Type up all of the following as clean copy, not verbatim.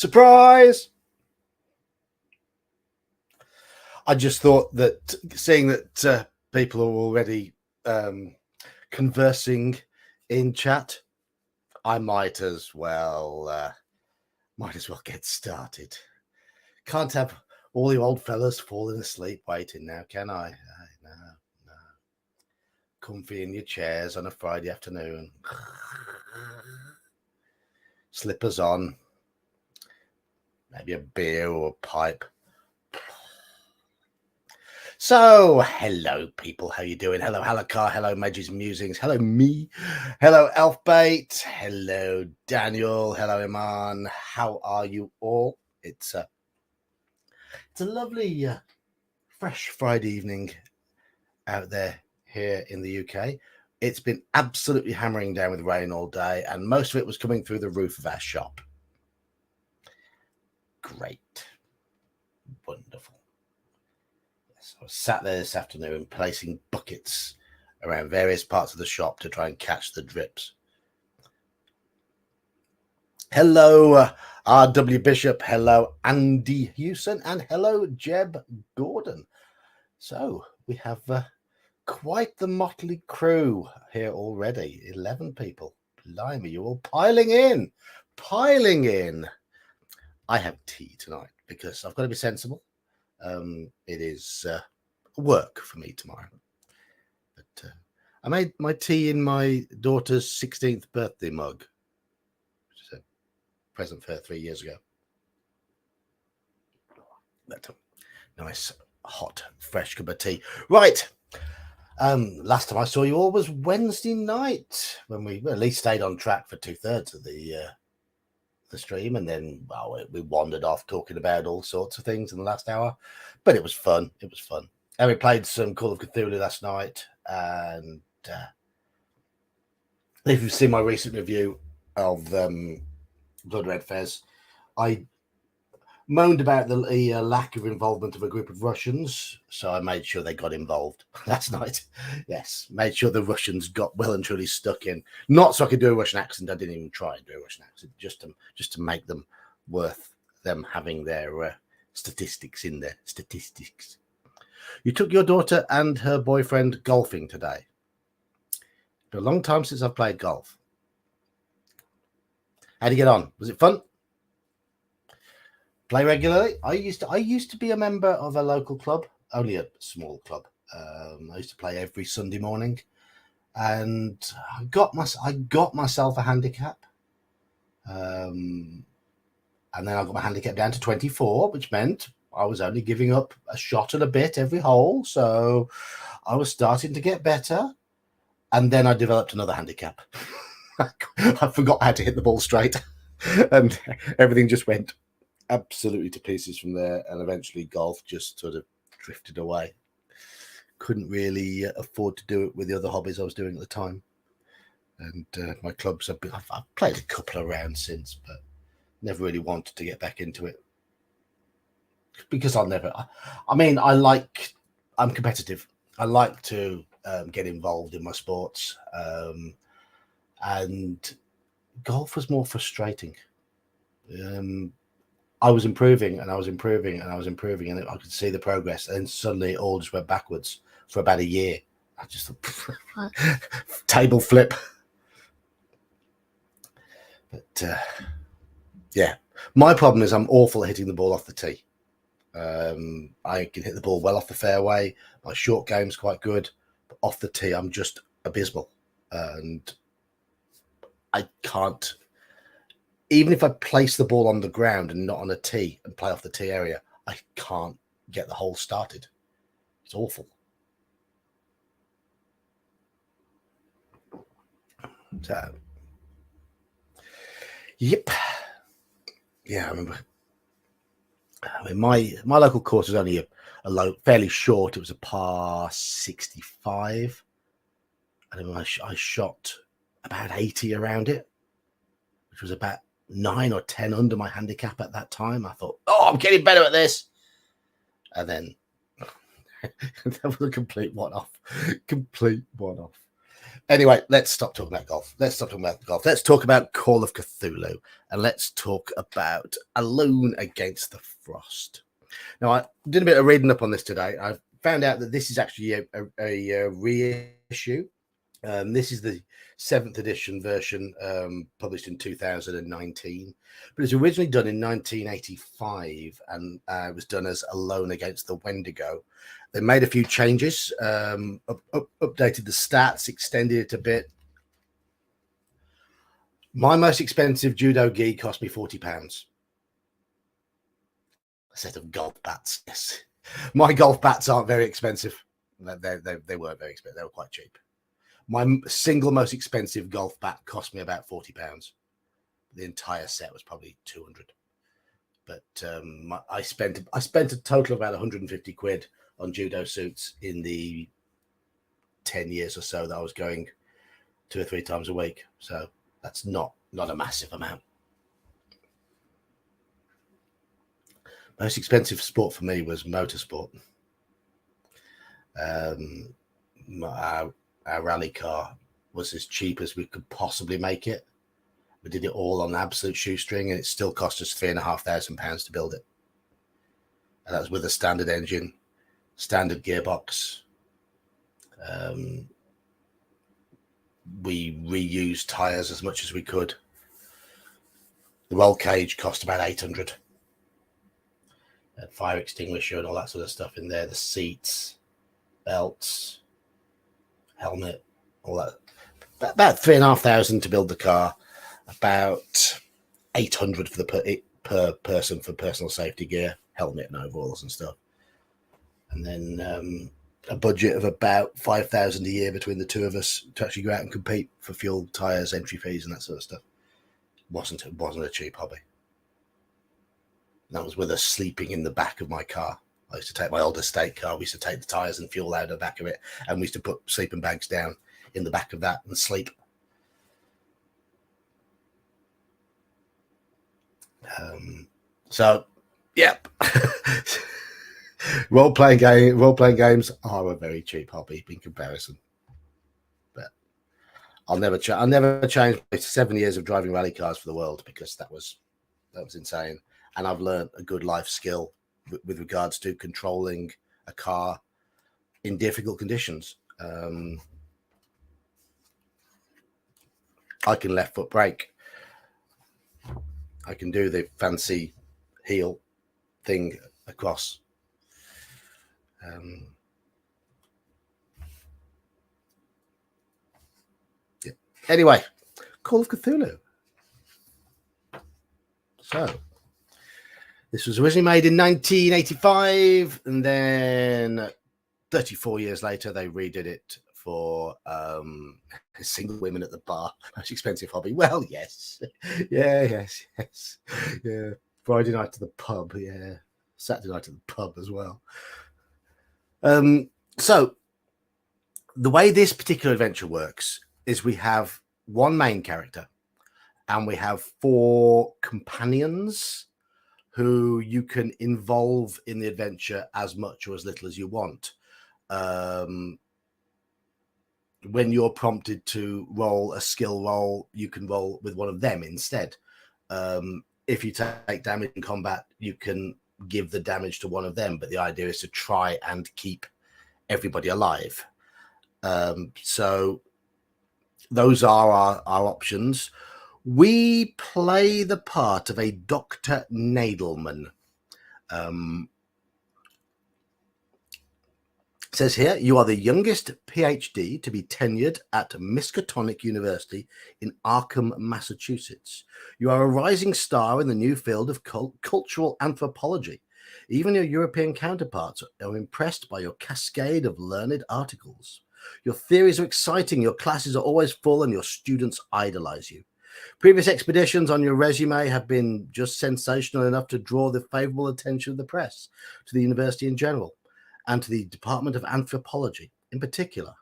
Surprise! I just thought that seeing that people are already conversing in chat, I might as well get started. Can't have all you old fellas falling asleep waiting now, can I? No. Comfy in your chairs on a Friday afternoon. Slippers on. Maybe a beer or a pipe. So, hello, people. How you doing? Hello, Halakar. Hello, Maggie's Musings. Hello, me. Hello, Elfbait. Hello, Daniel. Hello, Iman. How are you all? It's a lovely, fresh Friday evening out there here in the UK. It's been absolutely hammering down with rain all day, and most of it was coming through the roof of our shop. Great. Wonderful. Yes, I was sat there this afternoon placing buckets around various parts of the shop to try and catch the drips. Hello, R.W. Bishop. Hello, Andy Hewson. And hello, Jeb Gordon. So we have quite the motley crew here already. 11 people. Blimey, you're all piling in. I have tea tonight because I've got to be sensible. It is work for me tomorrow. But I made my tea in my daughter's 16th birthday mug, which is a present for her 3 years ago. But nice, hot, fresh cup of tea. Right. Last time I saw you all was Wednesday night when we at least stayed on track for 2/3 of the stream, and then we wandered off talking about all sorts of things in the last hour, but it was fun. And we played some Call of Cthulhu last night, and if you've seen my recent review of Blood Red Fez, I moaned about the lack of involvement of a group of Russians, so I made sure they got involved last night. Yes, made sure the Russians got well and truly stuck in. Not so I could do a Russian accent. I didn't even try and do a Russian accent, just to make them worth them having their statistics in there. Statistics. You took your daughter and her boyfriend golfing today. It's been a long time since I've played golf. How'd you get on? Was it fun? Play regularly. I used to be a member of a local club, only a small club. I used to play every Sunday morning, and I got myself a handicap, and then I got my handicap down to 24, which meant I was only giving up a shot and a bit every hole. So I was starting to get better, and then I developed another handicap. I forgot how to hit the ball straight, and everything just went absolutely to pieces from there, and eventually golf just sort of drifted away. Couldn't really afford to do it with the other hobbies I was doing at the time, and my clubs I've played a couple of rounds since, but never really wanted to get back into it because I'm competitive. I like to get involved in my sports, and golf was more frustrating. I was improving, and I could see the progress, and suddenly it all just went backwards for about a year. I just thought, table flip. But yeah, my problem is I'm awful at hitting the ball off the tee. I can hit the ball well off the fairway. My short game's quite good, but off the tee I'm just abysmal, and I can't. Even if I place the ball on the ground and not on a tee and play off the tee area, I can't get the hole started. It's awful. So, yep. Yeah, I remember. I mean, my local course was only a fairly short. It was a par 65. And I shot about 80 around it, which was about 9 or 10 under my handicap at that time. I thought, I'm getting better at this. And then that was a complete one-off. Anyway, let's stop talking about golf. Let's talk about Call of Cthulhu, and let's talk about Alone Against the Frost. Now, I did a bit of reading up on this today. I found out that this is actually a reissue. This is the 7th edition version, published in 2019, but it's originally done in 1985 and was done as Alone Against the Wendigo. They made a few changes, updated the stats, extended it a bit. My most expensive judo gi cost me £40. A set of golf bats. Yes, my golf bats aren't very expensive. They weren't very expensive. They were quite cheap. My single most expensive golf bat cost me about £40. The entire set was probably 200. But I spent a total of about 150 quid on judo suits in the 10 years or so that I was going 2 or 3 times a week. So that's not a massive amount. Most expensive sport for me was motorsport. Our rally car was as cheap as we could possibly make it. We did it all on absolute shoestring, and it still cost us £3,500 to build it. And that was with a standard engine, standard gearbox. We reused tires as much as we could. The roll cage cost about 800. Fire extinguisher and all that sort of stuff in there. The seats, belts, helmet, all that. About £3,500 to build the car. About 800 for the per person for personal safety gear, helmet and overalls and stuff. And then a budget of about £5,000 a year between the two of us to actually go out and compete for fuel, tires, entry fees, and that sort of stuff. It wasn't a cheap hobby. That was with us sleeping in the back of my car. I used to take my old estate car. We used to take the tires and fuel out of the back of it, and we used to put sleeping bags down in the back of that and sleep. So, yep. Role-playing games are a very cheap hobby in comparison. But I'll never change my 7 years of driving rally cars for the world, because that was insane. And I've learned a good life skill with regards to controlling a car in difficult conditions. I can left foot brake. I can do the fancy heel thing across. Yeah. Anyway, Call of Cthulhu. So, this was originally made in 1985, and then 34 years later, they redid it for single women at the bar. Most expensive hobby. Well, yes. Yes. Yeah. Friday night to the pub. Yeah. Saturday night to the pub as well. So, the way this particular adventure works is we have one main character, and we have 4 companions who you can involve in the adventure as much or as little as you want. When you're prompted to roll a skill roll, you can roll with one of them instead. If you take damage in combat, you can give the damage to one of them, but the idea is to try and keep everybody alive. So those are our options. We play the part of a Dr. Nadelman. It says here, you are the youngest PhD to be tenured at Miskatonic University in Arkham, Massachusetts. You are a rising star in the new field of cultural anthropology. Even your European counterparts are impressed by your cascade of learned articles. Your theories are exciting, your classes are always full, and your students idolize you. Previous expeditions on your resume have been just sensational enough to draw the favorable attention of the press, to the university in general, and to the Department of Anthropology in particular.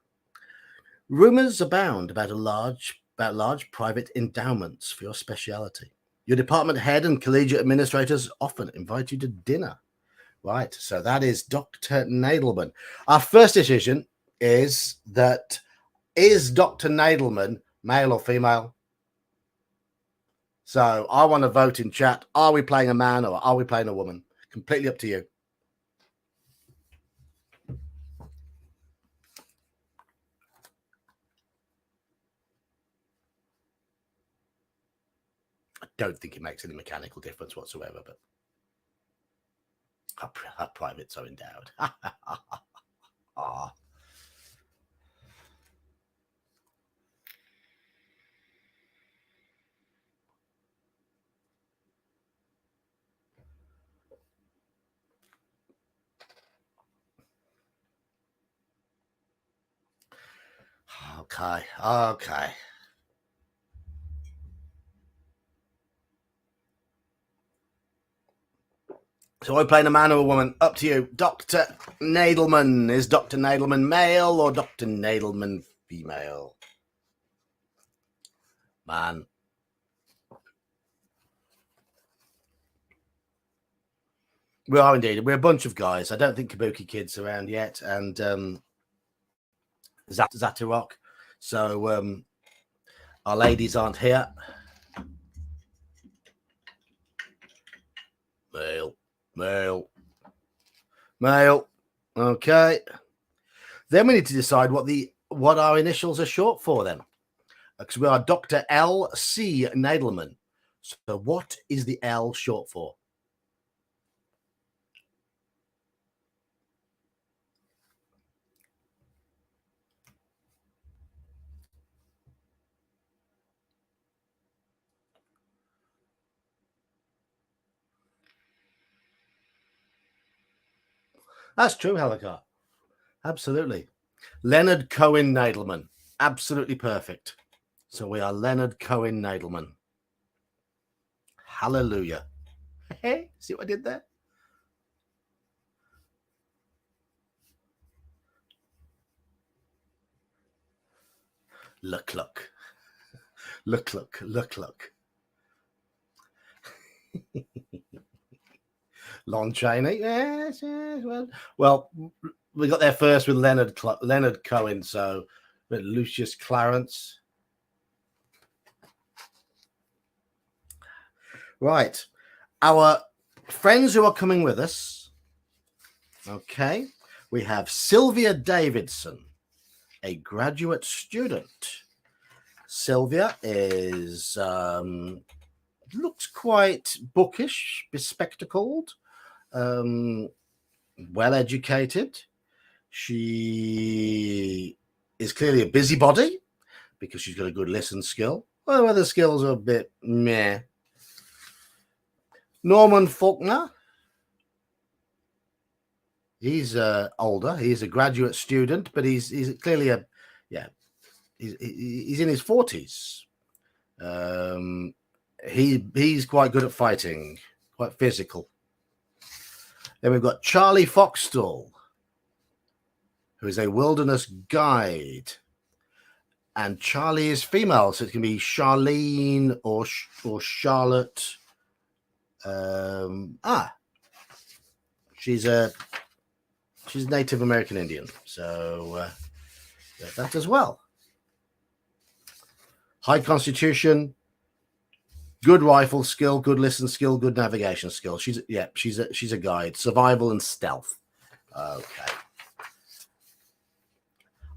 Rumors abound about large private endowments for your speciality. Your department head and collegiate administrators often invite you to dinner. Right, so that is Dr. Nadelman. Our first decision is that is Dr. Nadelman male or female? So I want to vote in chat. Are we playing a man or are we playing a woman? Completely up to you. I don't think it makes any mechanical difference whatsoever, but our privates are endowed. Okay. So are we playing a man or a woman? Up to you. Dr. Nadelman. Is Dr. Nadelman male or Dr. Nadelman female? Man. We are indeed. We're a bunch of guys. I don't think Kabuki Kid's around yet. And Zatarok. So our ladies aren't here. Male. Okay. Then we need to decide what our initials are short for then. Because we are Dr. L.C. Nadelman. So what is the L short for? That's true, Helicar. Absolutely. Leonard Cohen Nadelman. Absolutely perfect. So we are Leonard Cohen Nadelman. Hallelujah. Hey, see what I did there? Look. Lon Chaney. Yes. Well, we got there first with Leonard Cohen, so Lucius Clarence. Right. Our friends who are coming with us. Okay. We have Sylvia Davidson, a graduate student. Sylvia is looks quite bookish, bespectacled, well educated. She is clearly a busybody because she's got a good listen skill. Well, other skills are a bit meh. Norman Faulkner. He's older. He's a graduate student, but he's clearly he's in his 40s. He's quite good at fighting, quite physical. Then we've got Charlie Foxstall, who is a wilderness guide. And Charlie is female, so it can be Charlene or Charlotte. She's Native American Indian, so that as well. High constitution, good rifle skill, good listen skill, good navigation skill. She's a guide. Survival and stealth. Okay.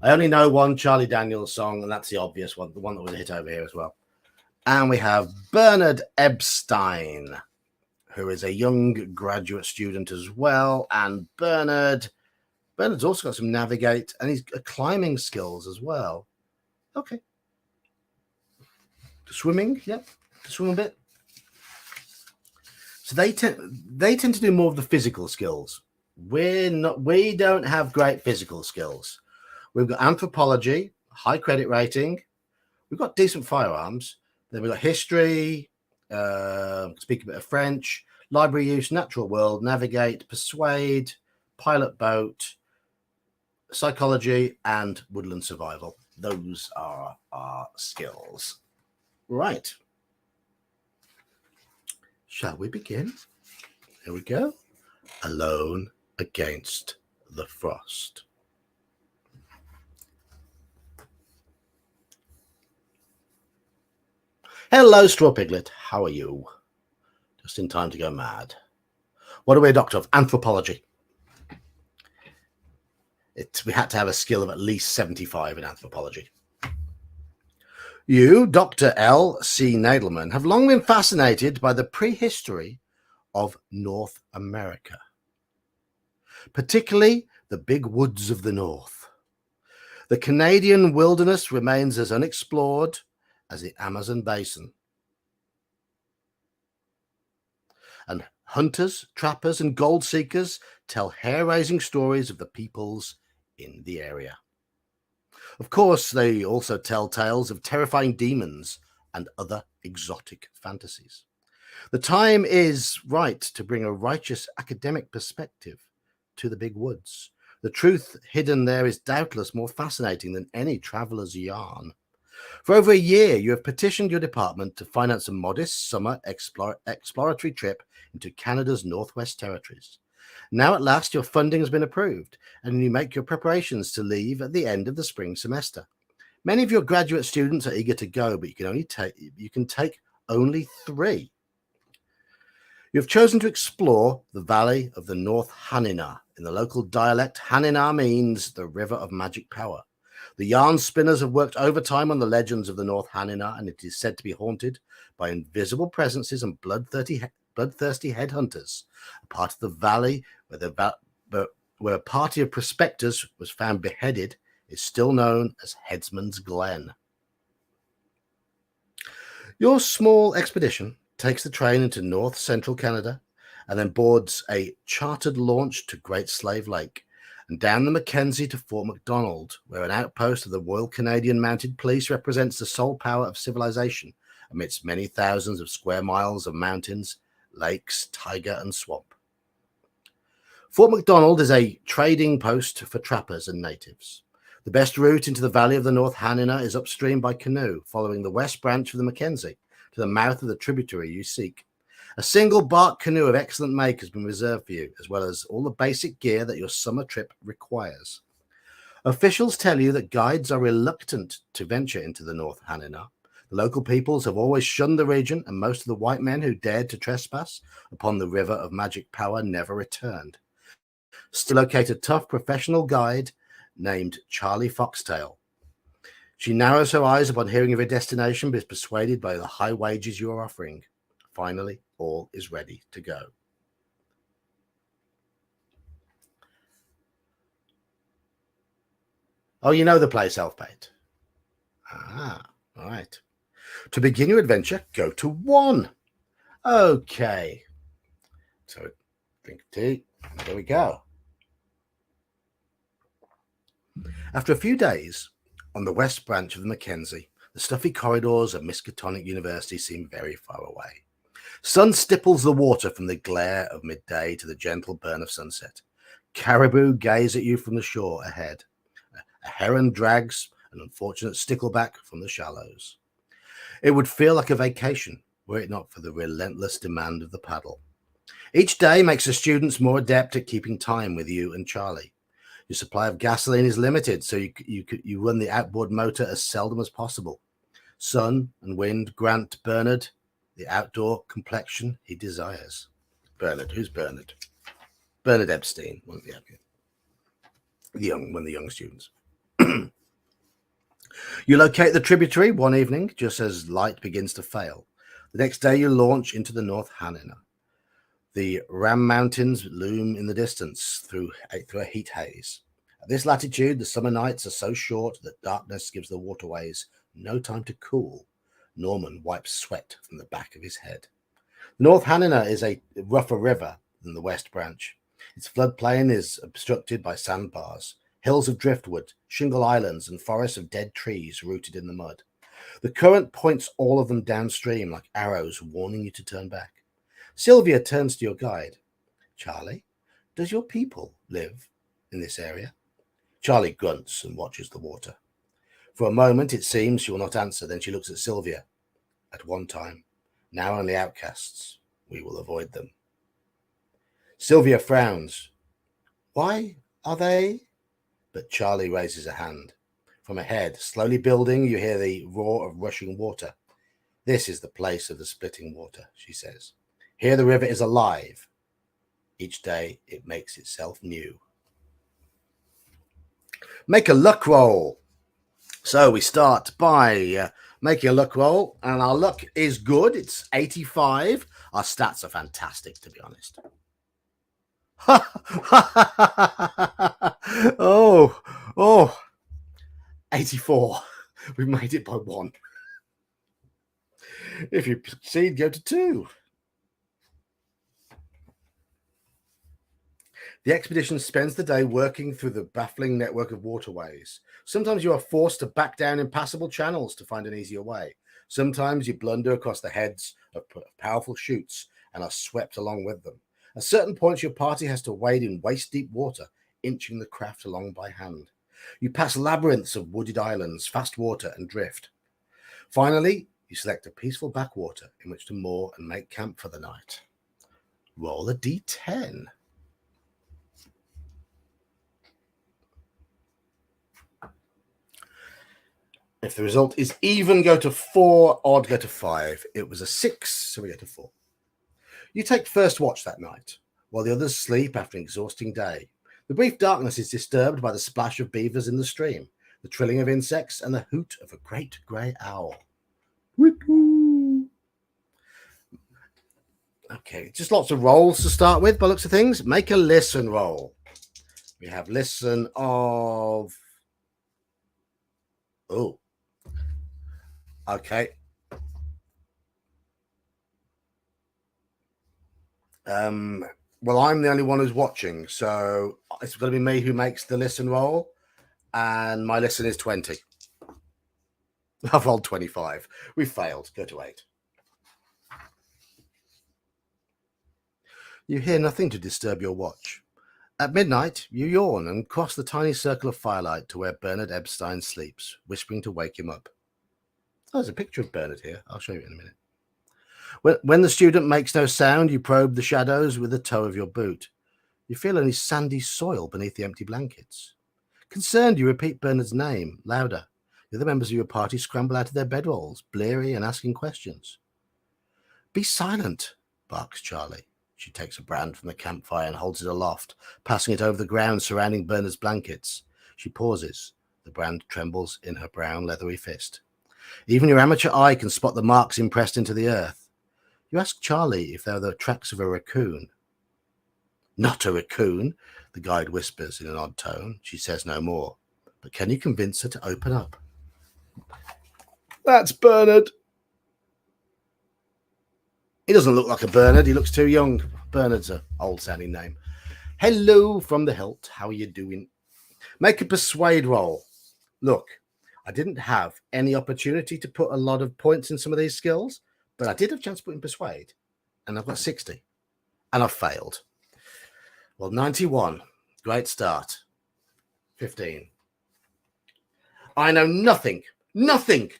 I only know one Charlie Daniels song, and that's the obvious one, the one that was a hit over here as well. And we have Bernard Epstein, who is a young graduate student as well. And Bernard's also got some navigate, and he's got climbing skills as well. Okay. Swimming, yep. Swim a bit. So they tend to do more of the physical skills. We don't have great physical skills. We've got anthropology, high credit rating. We've got decent firearms. Then we've got history, speak a bit of French, library use, natural world, navigate, persuade, pilot boat, psychology, and woodland survival. Those are our skills. Right. Shall we begin? Here we go. Alone Against the Frost. Hello, Straw Piglet. How are you? Just in time to go mad. What are we a doctor of? Anthropology. We had to have a skill of at least 75 in anthropology. You, Dr. L. C. Nadelman, have long been fascinated by the prehistory of North America, particularly the big woods of the north. The Canadian wilderness remains as unexplored as the Amazon basin. And hunters, trappers, and gold seekers tell hair-raising stories of the peoples in the area. Of course, they also tell tales of terrifying demons and other exotic fantasies. The time is right to bring a righteous academic perspective to the big woods. The truth hidden there is doubtless more fascinating than any traveler's yarn. For over a year, you have petitioned your department to finance a modest summer exploratory trip into Canada's Northwest Territories. Now, at last, your funding has been approved, and you make your preparations to leave at the end of the spring semester. Many of your graduate students are eager to go, but you can take only 3. You have chosen to explore the valley of the North Hanina. In the local dialect, Hanina means the river of magic power. The yarn spinners have worked overtime on the legends of the North Hanina, and it is said to be haunted by invisible presences and bloodthirsty headhunters. A part of the valley where a party of prospectors was found beheaded is still known as Headsman's Glen. Your small expedition takes the train into north central Canada and then boards a chartered launch to Great Slave Lake and down the Mackenzie to Fort Macdonald, where an outpost of the Royal Canadian Mounted Police represents the sole power of civilization amidst many thousands of square miles of mountains, lakes, taiga, and swamp. Fort Macdonald is a trading post for trappers and natives. The best route into the valley of the North Hanina is upstream by canoe, following the west branch of the Mackenzie to the mouth of the tributary you seek. A single bark canoe of excellent make has been reserved for you, as well as all the basic gear that your summer trip requires. Officials tell you that guides are reluctant to venture into the North Hanina. The local peoples have always shunned the region, and most of the white men who dared to trespass upon the river of magic power never returned. Still locate a tough professional guide named Charlie Foxtail. She narrows her eyes upon hearing of your destination, but is persuaded by the high wages you are offering. Finally, all is ready to go. Oh, you know the place, Elfbait. All right. To begin your adventure, go to 1. Okay. So, drink tea. There we go. After a few days on the west branch of the Mackenzie, the stuffy corridors of Miskatonic University seem very far away. Sun stipples the water from the glare of midday to the gentle burn of sunset. Caribou gaze at you from the shore ahead. A heron drags an unfortunate stickleback from the shallows. It would feel like a vacation were it not for the relentless demand of the paddle. Each day makes the students more adept at keeping time with you and Charlie. Your supply of gasoline is limited, so you run the outboard motor as seldom as possible. Sun and wind grant Bernard the outdoor complexion he desires. Bernard, who's Bernard? Bernard Epstein, one of the young students. You locate the tributary one evening, just as light begins to fail. The next day, you launch into the North Hanina. The Ram Mountains loom in the distance through a heat haze. At this latitude, the summer nights are so short that darkness gives the waterways no time to cool. Norman wipes sweat from the back of his head. The North Hanina is a rougher river than the West Branch. Its floodplain is obstructed by sandbars, hills of driftwood, shingle islands, and forests of dead trees rooted in the mud. The current points all of them downstream like arrows warning you to turn back. Sylvia turns to your guide. Charlie, does your people live in this area? Charlie grunts and watches the water. For a moment, it seems she will not answer. Then she looks at Sylvia. At one time, now only outcasts. We will avoid them. Sylvia frowns. Why are they? But Charlie raises a hand. From ahead, slowly building, you hear the roar of rushing water. This is the place of the splitting water, she says. Here the river is alive. Each day it makes itself new. Make a luck roll. So we start by making a luck roll, and our luck is good. It's 85. Our stats are fantastic, to be honest. oh, 84. We've made it by 1. If you succeed, go to 2. The expedition spends the day working through the baffling network of waterways. Sometimes you are forced to back down impassable channels to find an easier way. Sometimes you blunder across the heads of powerful chutes and are swept along with them. At certain points, your party has to wade in waist-deep water, inching the craft along by hand. You pass labyrinths of wooded islands, fast water, and drift. Finally, you select a peaceful backwater in which to moor and make camp for the night. Roll a d10. If the result is even, go to 4, odd, go to 5. It was a 6, so we go to 4. You take first watch that night, while the others sleep after an exhausting day. The brief darkness is disturbed by the splash of beavers in the stream, the trilling of insects, and the hoot of a great grey owl. Okay, just lots of rolls to start with, by looks of things. Make a listen roll. We have listen of... Oh. Okay. Well, I'm the only one who's watching, so it's going to be me who makes the listen roll, and my listen is 20. I've rolled 25. We failed. Go to 8. You hear nothing to disturb your watch. At midnight, you yawn and cross the tiny circle of firelight to where Bernard Epstein sleeps, whispering to wake him up. Oh, there's a picture of Bernard here. I'll show you in a minute. When the student makes no sound, you probe the shadows with the toe of your boot. You feel only sandy soil beneath the empty blankets. Concerned, you repeat Bernard's name, louder. The other members of your party scramble out of their bedrolls, bleary and asking questions. Be silent, barks Charlie. She takes a brand from the campfire and holds it aloft, passing it over the ground surrounding Bernard's blankets. She pauses. The brand trembles in her brown, leathery fist. Even your amateur eye can spot the marks impressed into the earth. You ask Charlie if they are the tracks of a raccoon. Not a raccoon, the guide whispers in an odd tone. She says no more. But can you convince her to open up? That's Bernard. He doesn't look like a Bernard. He looks too young. Bernard's an old-sounding name. Hello from the hilt. How are you doing? Make a persuade roll. Look, I didn't have any opportunity to put a lot of points in some of these skills, but I did have a chance to put in persuade, and I've got 60, and I've failed. Well, 91. Great start. 15. I know nothing,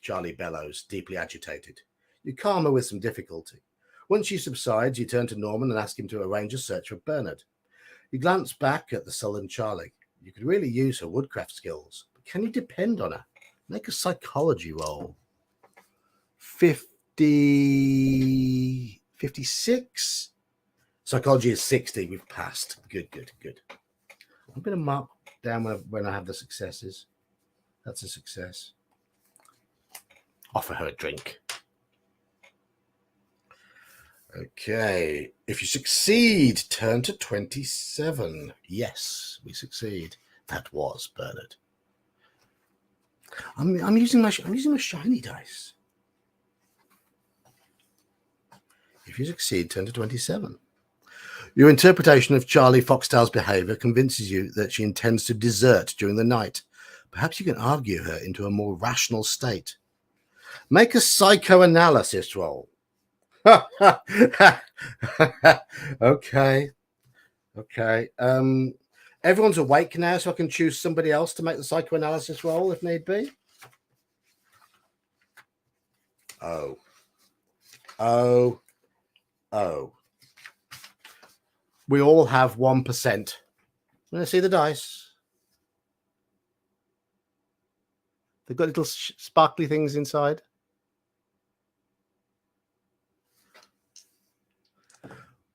Charlie bellows, deeply agitated. You calm her with some difficulty. Once she subsides, you turn to Norman and ask him to arrange a search for Bernard. You glance back at the sullen Charlie. You could really use her woodcraft skills, but can you depend on her? Make a psychology roll. 56. Psychology is 60. We've passed. Good. I'm going to mark down when I have the successes. That's a success. Offer her a drink. Okay. If you succeed, turn to 27. Yes, we succeed. That was Bernard. I'm using my shiny dice. If you succeed, turn to 27. Your interpretation of Charlie Foxtail's behavior convinces you that she intends to desert during the night. Perhaps you can argue her into a more rational state. Make a psychoanalysis roll. Okay. Everyone's awake now, so I can choose somebody else to make the psychoanalysis roll if need be. Oh. We all have 1%. Want to see the dice? They've got little sparkly things inside.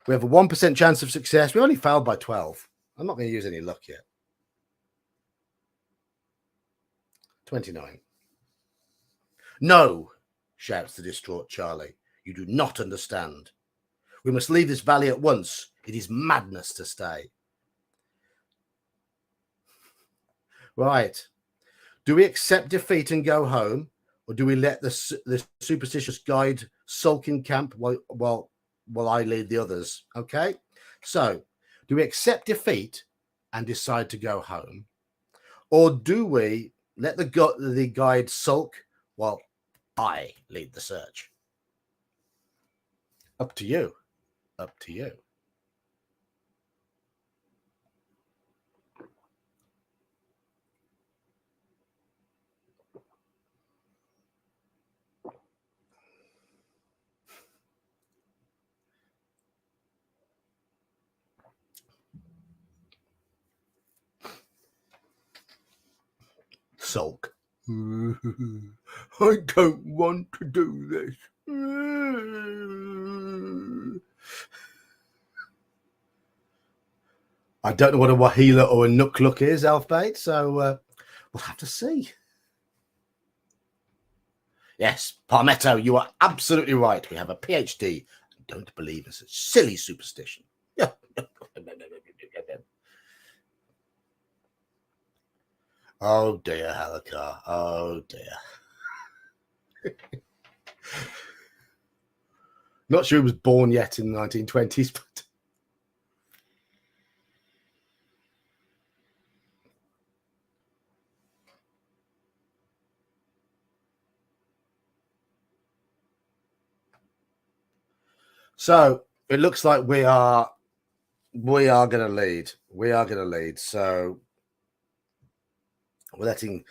We have a 1% chance of success. We only failed by 12. I'm not going to use any luck yet. 29. No, shouts the distraught Charlie. You do not understand. We must leave this valley at once. It is madness to stay. Right. Do we accept defeat and go home, or do we let the superstitious guide sulk in camp while I lead the others? Okay. So, do we accept defeat and decide to go home, or do we let the guide sulk while I lead the search? Up to you. Up to you. Sulk. I don't want to do this. I don't know what a Wahila or a Nook look is, Elfbait, so we'll have to see. Yes, Palmetto, you are absolutely right. We have a PhD. Don't believe in such silly superstition. Oh dear, Halakar. Oh dear. Not sure he was born yet in the 1920s, but so it looks like we are going to lead. We are going to lead. So we're letting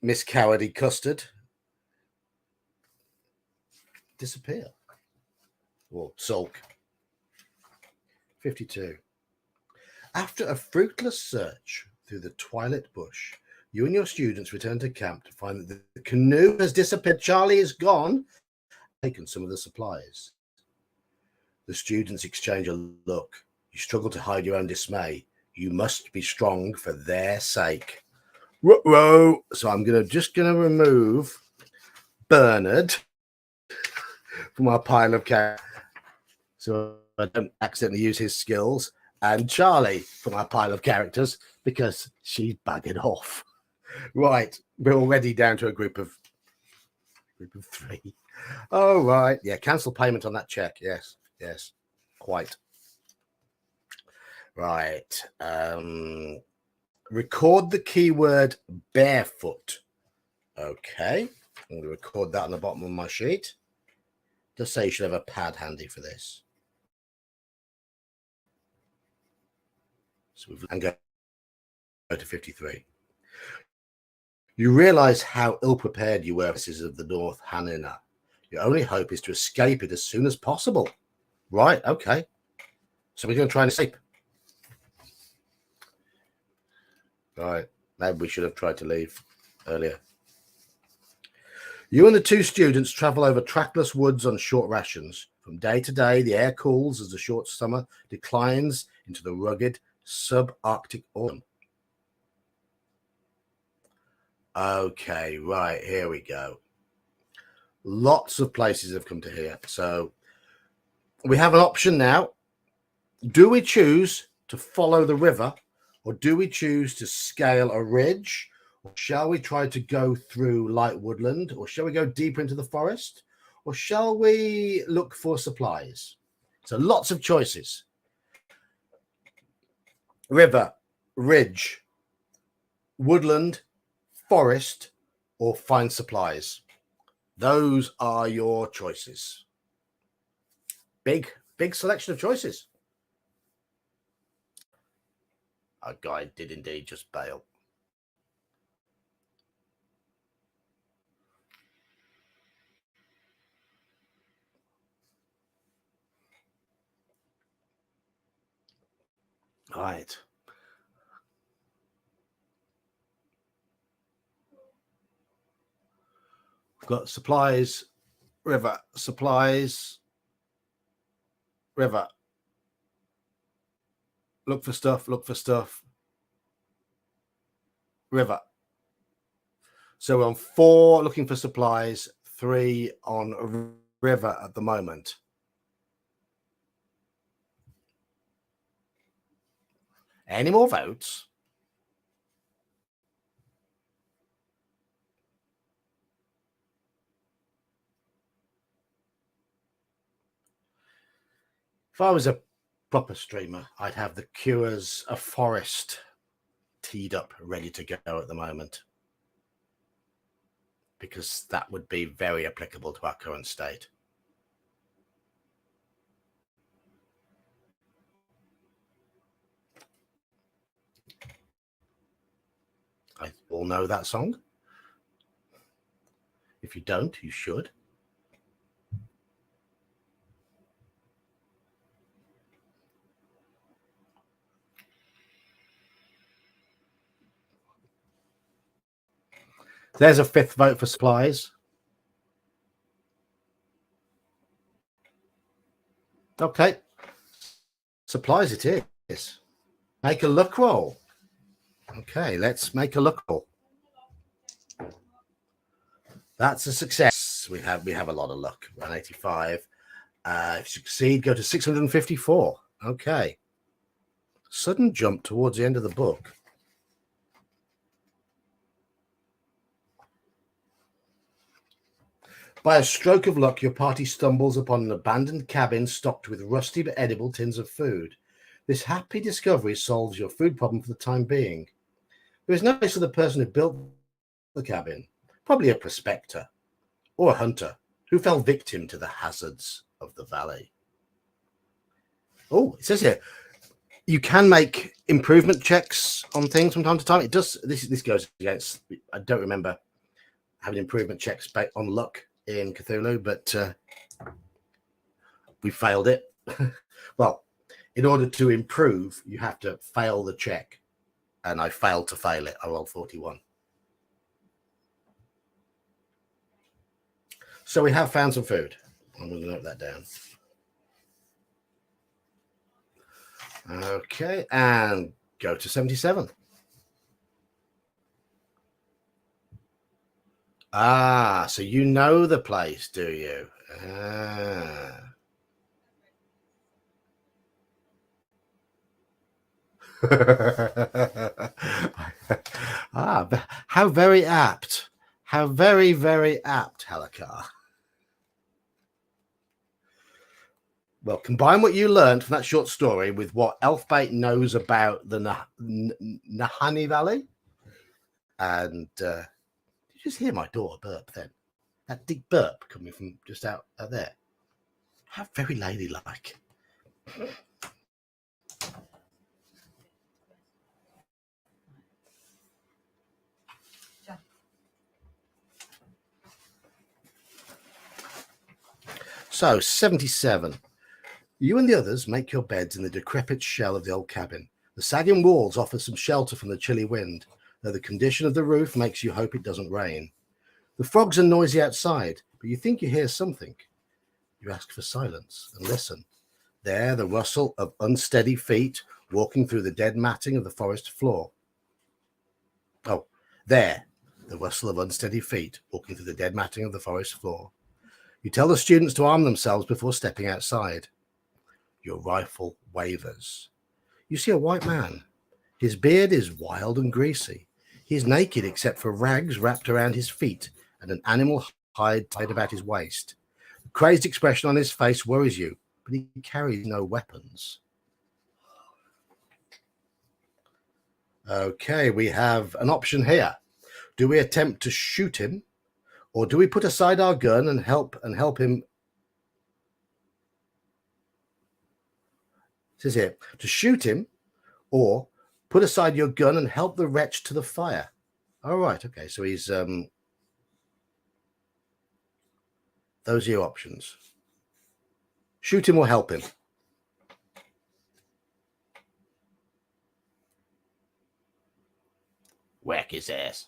Miss Cowardy Custard disappear or sulk. 52. After a fruitless search through the twilight bush, you and your students return to camp to find that the canoe has disappeared. Charlie is gone, taken some of the supplies. The students exchange a look. You struggle to hide your own dismay. You must be strong for their sake. Ruh-roh. So I'm just gonna remove Bernard from our pile of characters, so I don't accidentally use his skills, and Charlie from our pile of characters because she's buggered off. Right, we're already down to a group of 3. Oh right, yeah, cancel payment on that check. Yes, quite right. Record the keyword barefoot. Okay, I'm going to record that on the bottom of my sheet. Just say you should have a pad handy for this. So and go to 53. You realize how ill-prepared you were for of the North Hanina. Your only hope is to escape it as soon as possible. Right, okay. So we're going to try and escape. Right, maybe we should have tried to leave earlier. You and the 2 students travel over trackless woods on short rations. From day to day, the air cools as the short summer declines into the rugged subarctic autumn. Okay, right, here we go. Lots of places have come to here. So we have an option now. Do we choose to follow the river, or do we choose to scale a ridge? Or shall we try to go through light woodland, or shall we go deeper into the forest, or shall we look for supplies? So lots of choices. River, ridge, woodland, forest, or find supplies. Those are your choices. Big selection of choices. Our guide did indeed just bail. Right. We've got supplies, river, supplies, river. Look for stuff. Look for stuff. River. So we're on 4 looking for supplies, 3 on river at the moment. Any more votes? If I was a proper streamer, I'd have the Cures of Forest teed up, ready to go at the moment, because that would be very applicable to our current state. I all know that song. If you don't, you should. There's a 5th vote for supplies. Okay. Supplies it is. Make a luck roll. Okay, let's make a luck roll. That's a success. We have a lot of luck. 185. If you succeed, go to 654. Okay. Sudden jump towards the end of the book. By a stroke of luck, your party stumbles upon an abandoned cabin stocked with rusty but edible tins of food. This happy discovery solves your food problem for the time being. There is no trace of the person who built the cabin, probably a prospector or a hunter who fell victim to the hazards of the valley. Oh, it says here, you can make improvement checks on things from time to time. It does. This goes against. I don't remember having improvement checks based on luck in Cthulhu, but we failed it. Well, in order to improve, you have to fail the check, and I failed to fail it. I rolled 41. So we have found some food. I'm going to note that down. Okay, and go to 77. Ah, so you know the place, do you? How very apt. How very, very apt, Halakar. Well, combine what you learned from that short story with what Elfbait knows about the Nahani Valley. And did you just hear my daughter burp then? That deep burp coming from just out there. How very ladylike. So, 77. You and the others make your beds in the decrepit shell of the old cabin. The sagging walls offer some shelter from the chilly wind, though the condition of the roof makes you hope it doesn't rain. The frogs are noisy outside, but you think you hear something. You ask for silence and listen. There, the rustle of unsteady feet walking through the dead matting of the forest floor. Oh, there, the rustle of unsteady feet walking through the dead matting of the forest floor. You tell the students to arm themselves before stepping outside. Your rifle wavers. You see a white man. His beard is wild and greasy. He is naked except for rags wrapped around his feet and an animal hide tied about his waist. The crazed expression on his face worries you, but he carries no weapons. Okay, we have an option here. Do we attempt to shoot him, or do we put aside our gun and help him? It says here, to shoot him, or put aside your gun and help the wretch to the fire. All right, okay, so he's those are your options. Shoot him or help him. Whack his ass.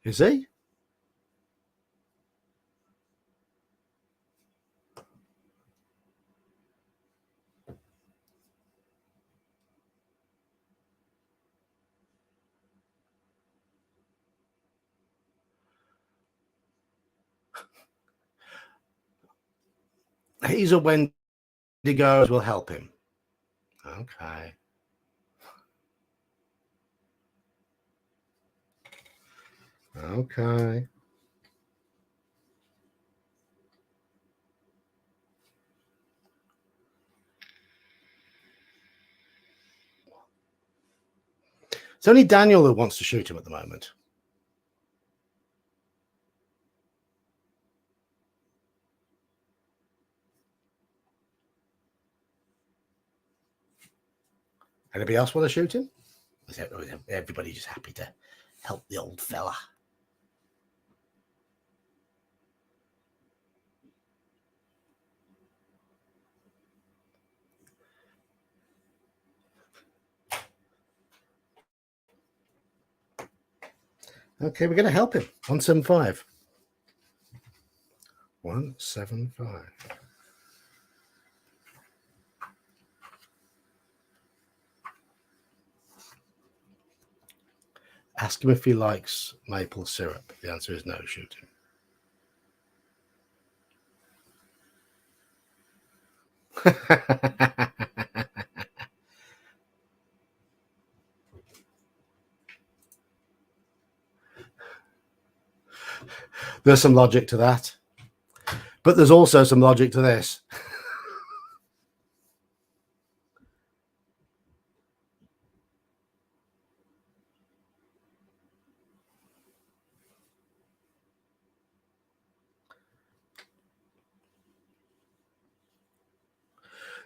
Is he? He's a Wendigo will help him. Okay. Okay. It's only Daniel who wants to shoot him at the moment. Anybody else want to shoot him? Everybody just happy to help the old fella. Okay, we're going to help him. 175. 175. Ask him if he likes maple syrup. The answer is no. Shoot him. There's some logic to that. But there's also some logic to this.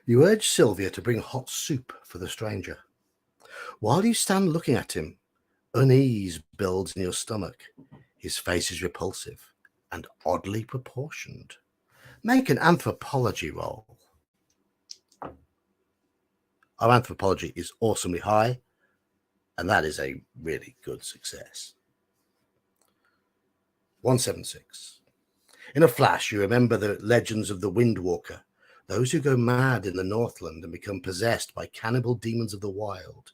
You urge Sylvia to bring hot soup for the stranger. While you stand looking at him, unease builds in your stomach. His face is repulsive and oddly proportioned. Make an anthropology roll. Our anthropology is awesomely high, and that is a really good success. 176. In a flash, you remember the legends of the Windwalker, those who go mad in the Northland and become possessed by cannibal demons of the wild.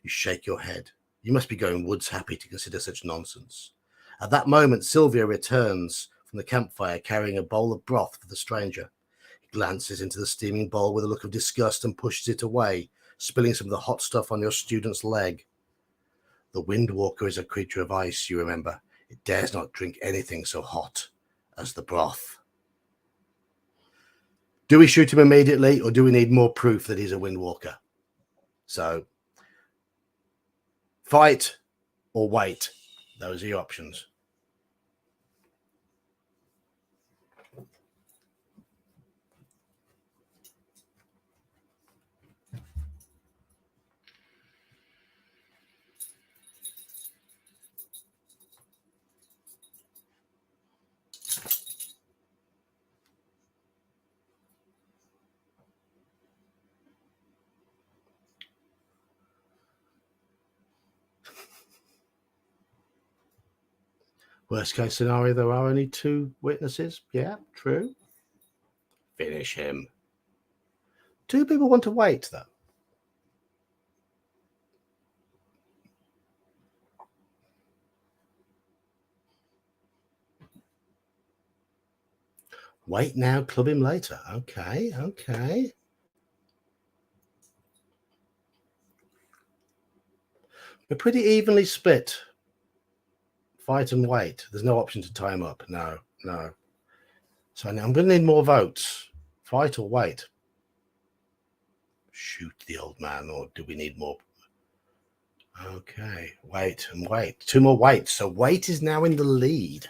You shake your head. You must be going woods happy to consider such nonsense. At that moment, Sylvia returns from the campfire carrying a bowl of broth for the stranger. He glances into the steaming bowl with a look of disgust and pushes it away, spilling some of the hot stuff on your student's leg. The Windwalker is a creature of ice, you remember. It dares not drink anything so hot as the broth. Do we shoot him immediately, or do we need more proof that he's a Windwalker? So, fight or wait. Those are your options. Worst case scenario, there are only 2 witnesses. Yeah, true. Finish him. 2 people want to wait, though. Wait now, club him later. Okay, okay. We're pretty evenly split. Fight and wait. There's no option to time up. No, no. So I'm going to need more votes. Fight or wait? Shoot the old man, or do we need more? Okay, wait and wait. 2 more waits. So wait is now in the lead.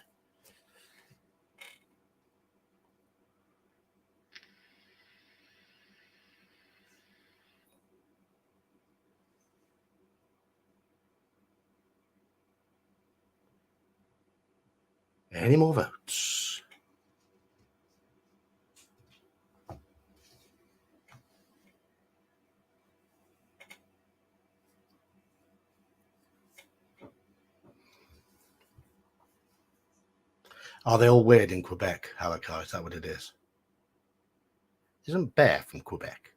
Any more votes? Are they all weird in Quebec, Halakha? Is that what it is? Isn't Bear from Quebec?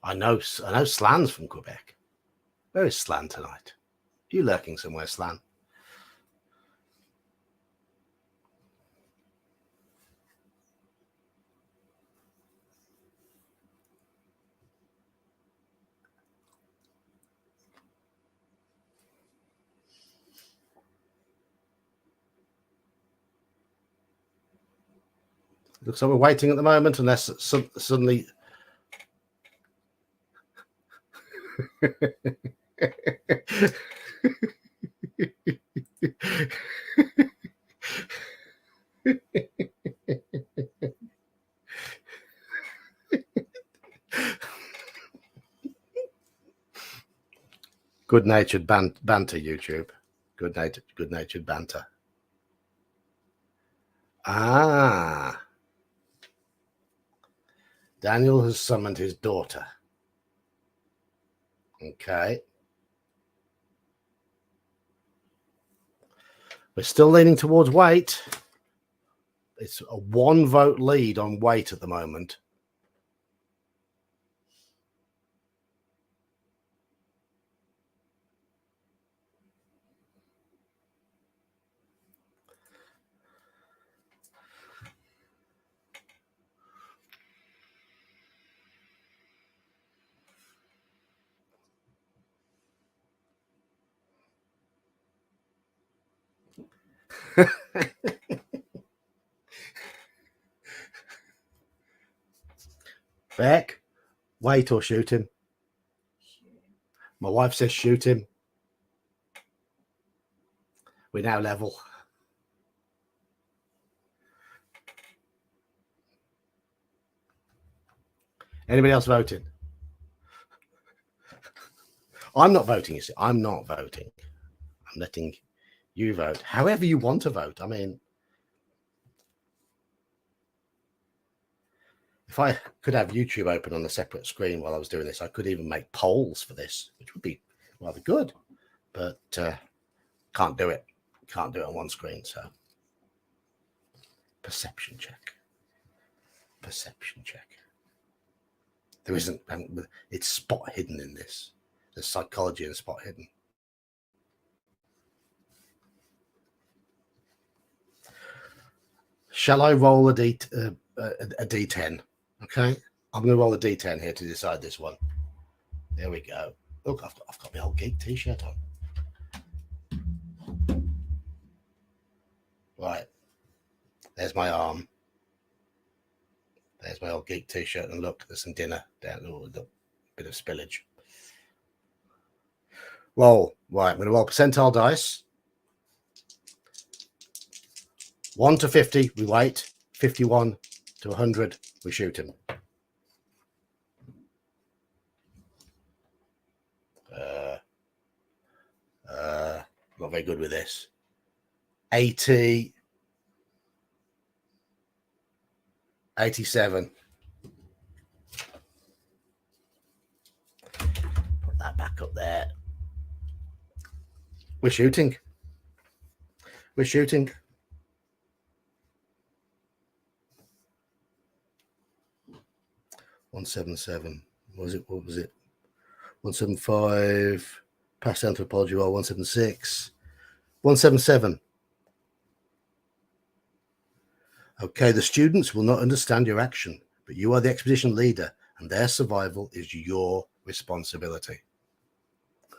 I know Slan's from Quebec. Where is Slan tonight? Are you lurking somewhere, Slan? Looks like we're waiting at the moment, unless suddenly. Good-natured banter, YouTube. Good-natured banter. Ah. Daniel has summoned his daughter. Okay. We're still leaning towards Wait. It's a 1-vote lead on Wait at the moment. Beck, Wait or shoot him? My wife says shoot him. We're now level. Anybody else voting? I'm not voting, you see. I'm not voting. I'm letting you vote. However you want to vote. I mean, if I could have YouTube open on a separate screen while I was doing this, I could even make polls for this, which would be rather good. But can't do it. Can't do it on one screen. So perception check. Perception check. There isn't. It's spot hidden in this. There's psychology and spot hidden. Shall I roll a D10? Okay, I'm going to roll a D10 here to decide this one. There we go. Look, I've got my old geek T-shirt on. Right, there's my arm. There's my old geek T-shirt, and look, there's some dinner down. Oh, a bit of spillage. Roll. Right, I'm going to roll percentile dice. 1 to 50, we wait. 51 to 100, we shoot him. Not very good with this. 80. 87. Put that back up there. We're shooting. We're shooting. $177. What was it? 175. Pass anthropology roll. 176. 177. Okay, the students will not understand your action, but you are the expedition leader, and their survival is your responsibility.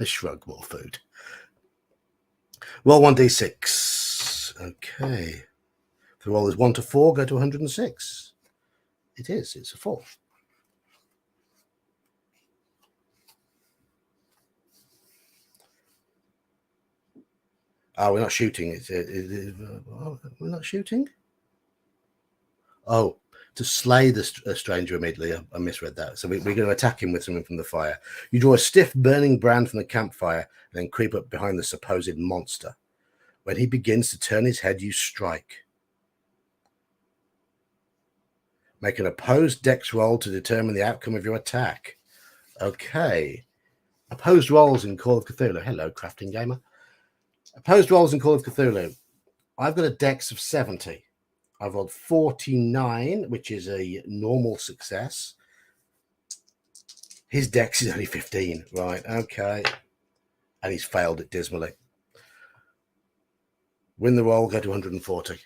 I shrug. More food. Roll 1d6. Okay. The roll is 1 to 4. Go to 106. It is. It's a 4. Oh, we're not shooting. We're not shooting? Oh, to slay the stranger immediately. I misread that. So we're going to attack him with something from the fire. You draw a stiff, burning brand from the campfire and then creep up behind the supposed monster. When he begins to turn his head, you strike. Make an opposed dex roll to determine the outcome of your attack. Okay. Opposed rolls in Call of Cthulhu. Hello, crafting gamer. Opposed rolls in Call of Cthulhu. I've got a dex of 70. I've rolled 49, which is a normal success. His dex is only 15. Right, okay. And he's failed it dismally. Win the roll, go to 140.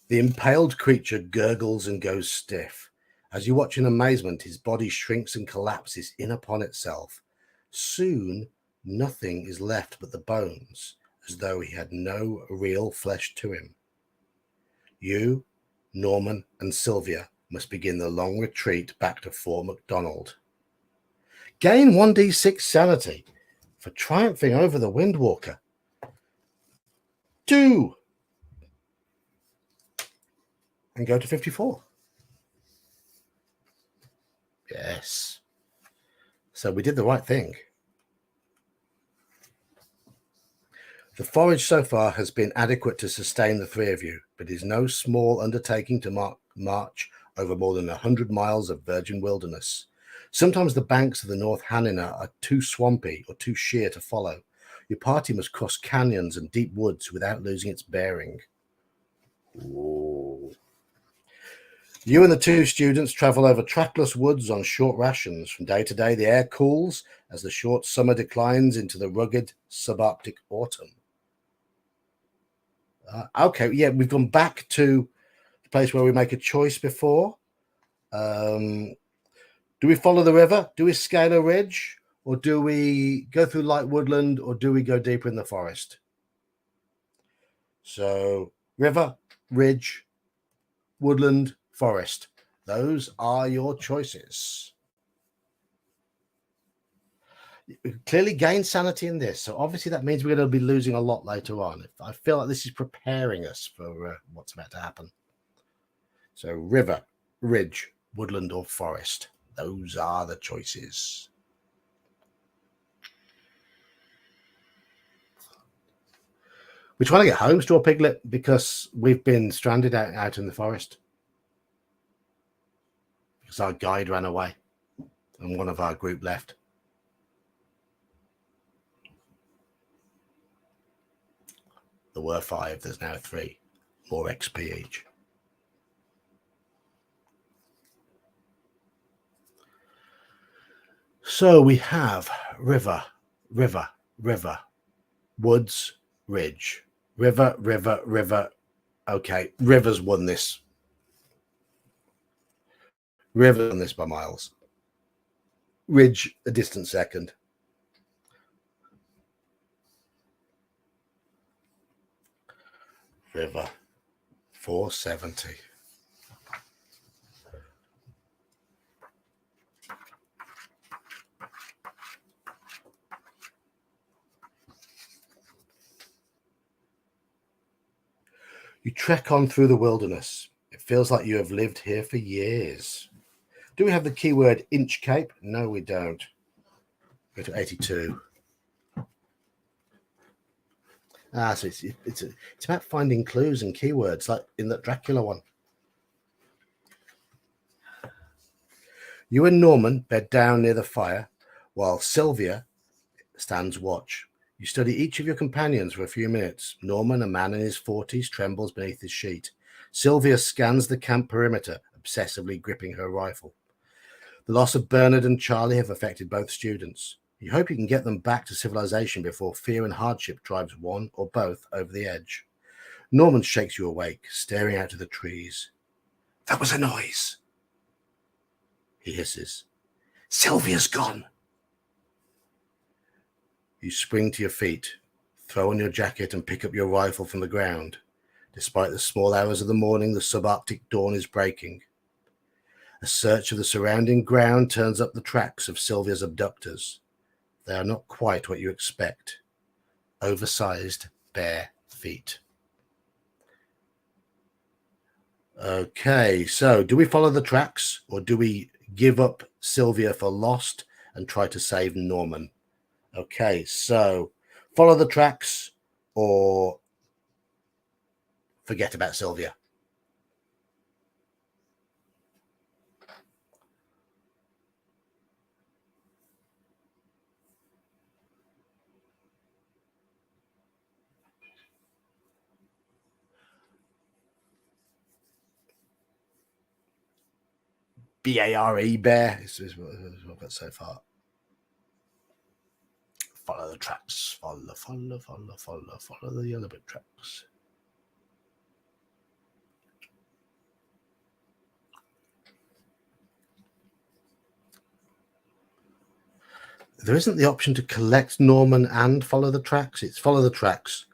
The impaled creature gurgles and goes stiff. As you watch in amazement, his body shrinks and collapses in upon itself. Soon, nothing is left but the bones, as though he had no real flesh to him. You, Norman, and Sylvia must begin the long retreat back to Fort MacDonald. Gain 1d6 sanity for triumphing over the Windwalker. 2. And go to 54. Yes. So we did the right thing. The forage so far has been adequate to sustain the three of you, but is no small undertaking to march over more than 100 miles of virgin wilderness. Sometimes the banks of the North Hanina are too swampy or too sheer to follow. Your party must cross canyons and deep woods without losing its bearing. Ooh. You and the two students travel over trackless woods on short rations. From day to day, the air cools as the short summer declines into the rugged subarctic autumn. Okay, yeah, we've gone back to the place where we make a choice before. Do we follow the river? Do we scale a ridge? Or do we go through light woodland? Or do we go deeper in the forest? So, river, ridge, woodland, forest. Those are your choices. You clearly gain sanity in this. So obviously that means we're going to be losing a lot later on. I feel like this is preparing us for what's about to happen. So river, ridge, woodland, or forest. Those are the choices. We're trying to get home, Straw Piglet, because we've been stranded out in the forest. Because our guide ran away and one of our group left. There were 5, there's now 3. More XP each. So we have river, river, river, woods, ridge, river, river, river. Okay, river's won this. River won this by miles. Ridge, a distant second. River, 470. You trek on through the wilderness. It feels like you have lived here for years. Do we have the keyword inch cape? No, we don't. Go to 82. So it's about finding clues and keywords, like in that Dracula one. You and Norman bed down near the fire, while Sylvia stands watch. You study each of your companions for a few minutes. Norman, a man in his 40s, trembles beneath his sheet. Sylvia scans the camp perimeter, obsessively gripping her rifle. The loss of Bernard and Charlie have affected both students. You hope you can get them back to civilization before fear and hardship drives one or both over the edge. Norman shakes you awake, staring out to the trees. That was a noise, he hisses. Sylvia's gone. You spring to your feet, throw on your jacket and pick up your rifle from the ground. Despite the small hours of the morning, the subarctic dawn is breaking. A search of the surrounding ground turns up the tracks of Sylvia's abductors. They are not quite what you expect. Oversized, bare feet. Okay, so do we follow the tracks or do we give up Sylvia for lost and try to save Norman? Okay, so follow the tracks or Forget about Sylvia. BARE, bear, is what I've got so far. Follow the tracks. Follow the yellow brick tracks. There isn't the option to collect Norman and follow the tracks. It's follow the tracks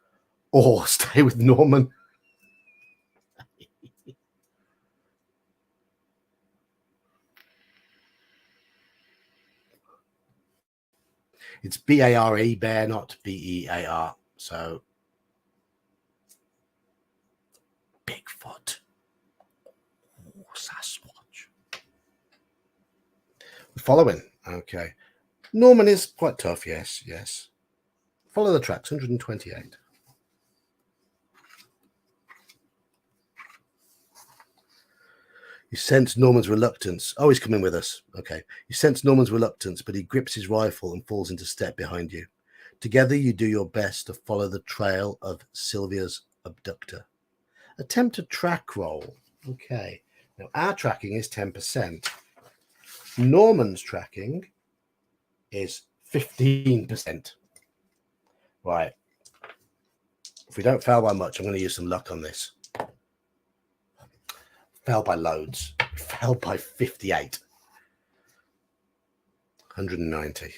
or stay with Norman. It's BARE, bear, not BEAR. So Bigfoot. Oh, Sasquatch. Following. Okay. Norman is quite tough. Yes, yes. Follow the tracks. 128. You sense Norman's reluctance. Oh, he's coming with us. Okay. You sense Norman's reluctance, but he grips his rifle and falls into step behind you. Together, you do your best to follow the trail of Sylvia's abductor. Attempt a track roll. Okay. Now, our tracking is 10%. Norman's tracking is 15%. Right. If we don't fail by much, I'm going to use some luck on this. Failed by loads. Failed by 58. 190.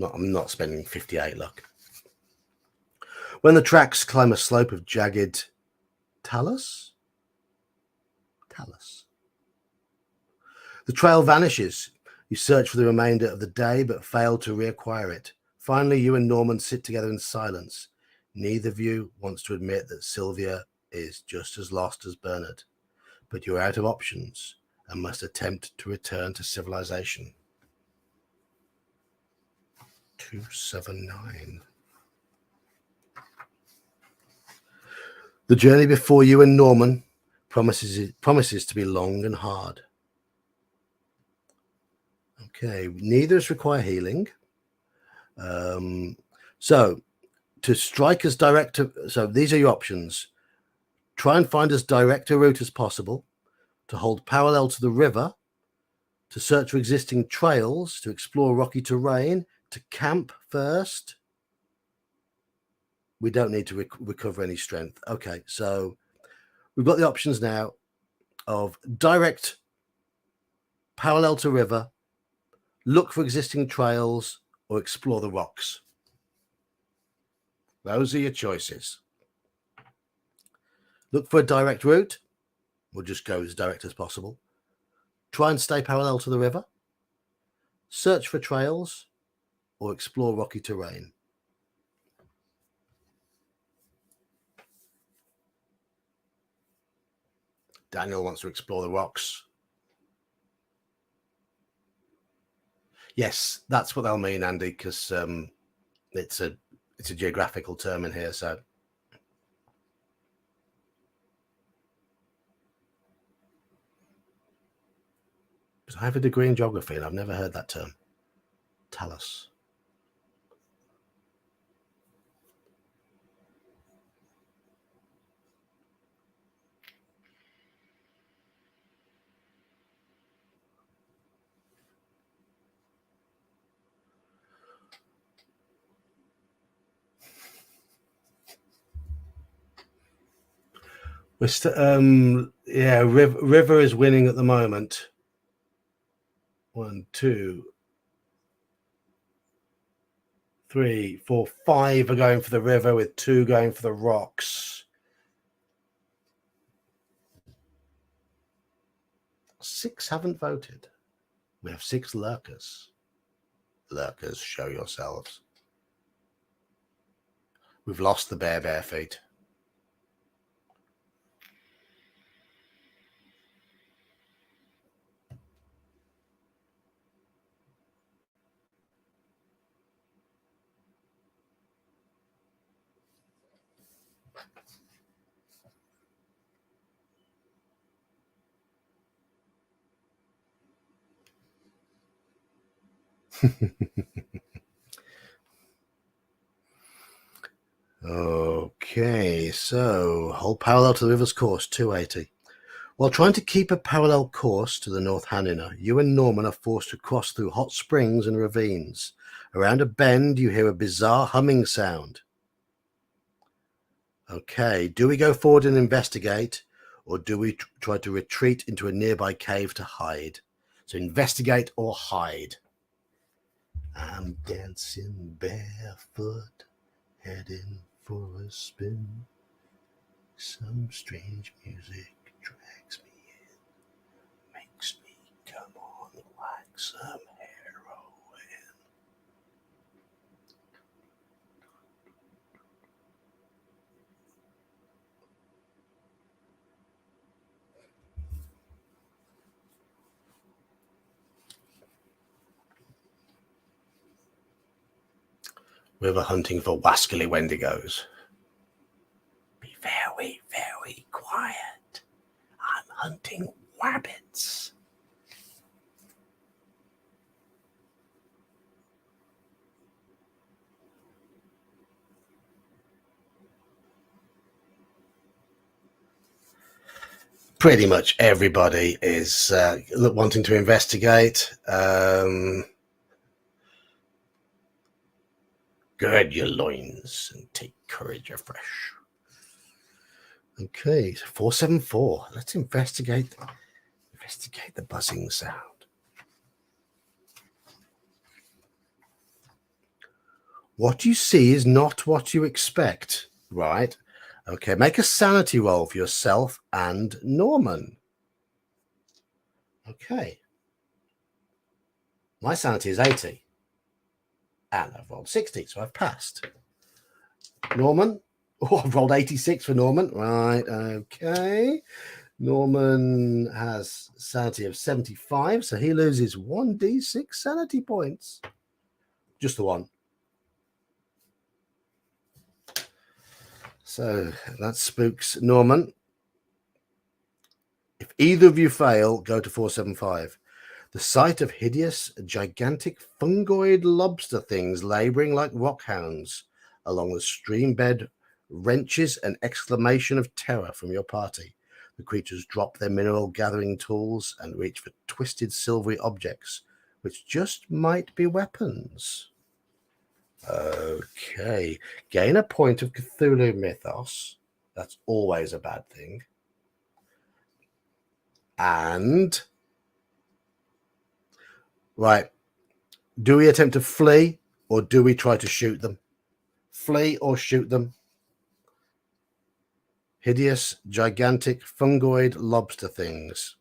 I'm not spending 58 luck. When the tracks climb a slope of jagged talus, the trail vanishes. You search for the remainder of the day, but fail to reacquire it. Finally, you and Norman sit together in silence. Neither of you wants to admit that Sylvia is just as lost as Bernard, but you're out of options and must attempt to return to civilization. 279. The journey before you and Norman promises to be long and hard. Okay, neither us require healing. So to strike as direct, so these are your options. Try and find as direct a route as possible, to hold parallel to the river, to search for existing trails, to explore rocky terrain, to camp first. We don't need to recover any strength. Okay, so we've got the options now of direct, parallel to river, look for existing trails, or explore the rocks. Those are your choices. Look for a direct route. We'll just go as direct as possible. Try and stay parallel to the river. Search for trails or explore rocky terrain. Daniel wants to explore the rocks. Yes, that's what they'll mean, Andy, because it's a geographical term in here. So I have a degree in geography and I've never heard that term. Talus. River is winning at the moment. 1, 2, 3, 4, 5 are going for the river, with 2 going for the rocks. 6 haven't voted. We have 6 lurkers. Lurkers, show yourselves. We've lost the bare feet. Okay, so hold parallel to the river's course, 280. While trying to keep a parallel course to the North Hanina, you and Norman are forced to cross through hot springs and ravines. Around a bend, you hear a bizarre humming sound. Okay, do we go forward and investigate, or do we try to retreat into a nearby cave to hide? So investigate or hide. I'm dancing barefoot, heading for a spin. Some strange music drags me in, makes me come on like some heroin. We were hunting for wascally wendigos. Be very, very quiet. I'm hunting rabbits. Pretty much everybody is wanting to investigate. Gird your loins and take courage afresh. Okay, 474. Let's investigate the buzzing sound. What you see is not what you expect, right? Okay, make a sanity roll for yourself and Norman. Okay. My sanity is 80. And I've rolled 60, so I've passed. Norman? Oh, I've rolled 86 for Norman. Right, okay. Norman has sanity of 75, so he loses 1d6 sanity points. Just the one. So that spooks Norman. If either of you fail, go to 475. The sight of hideous, gigantic fungoid lobster things laboring like rockhounds along the stream bed wrenches an exclamation of terror from your party. The creatures drop their mineral gathering tools and reach for twisted silvery objects, which just might be weapons. Okay. Gain a point of Cthulhu mythos. That's always a bad thing. And right, do we attempt to flee or do we try to shoot them? Flee or shoot them? Hideous, gigantic, fungoid lobster things.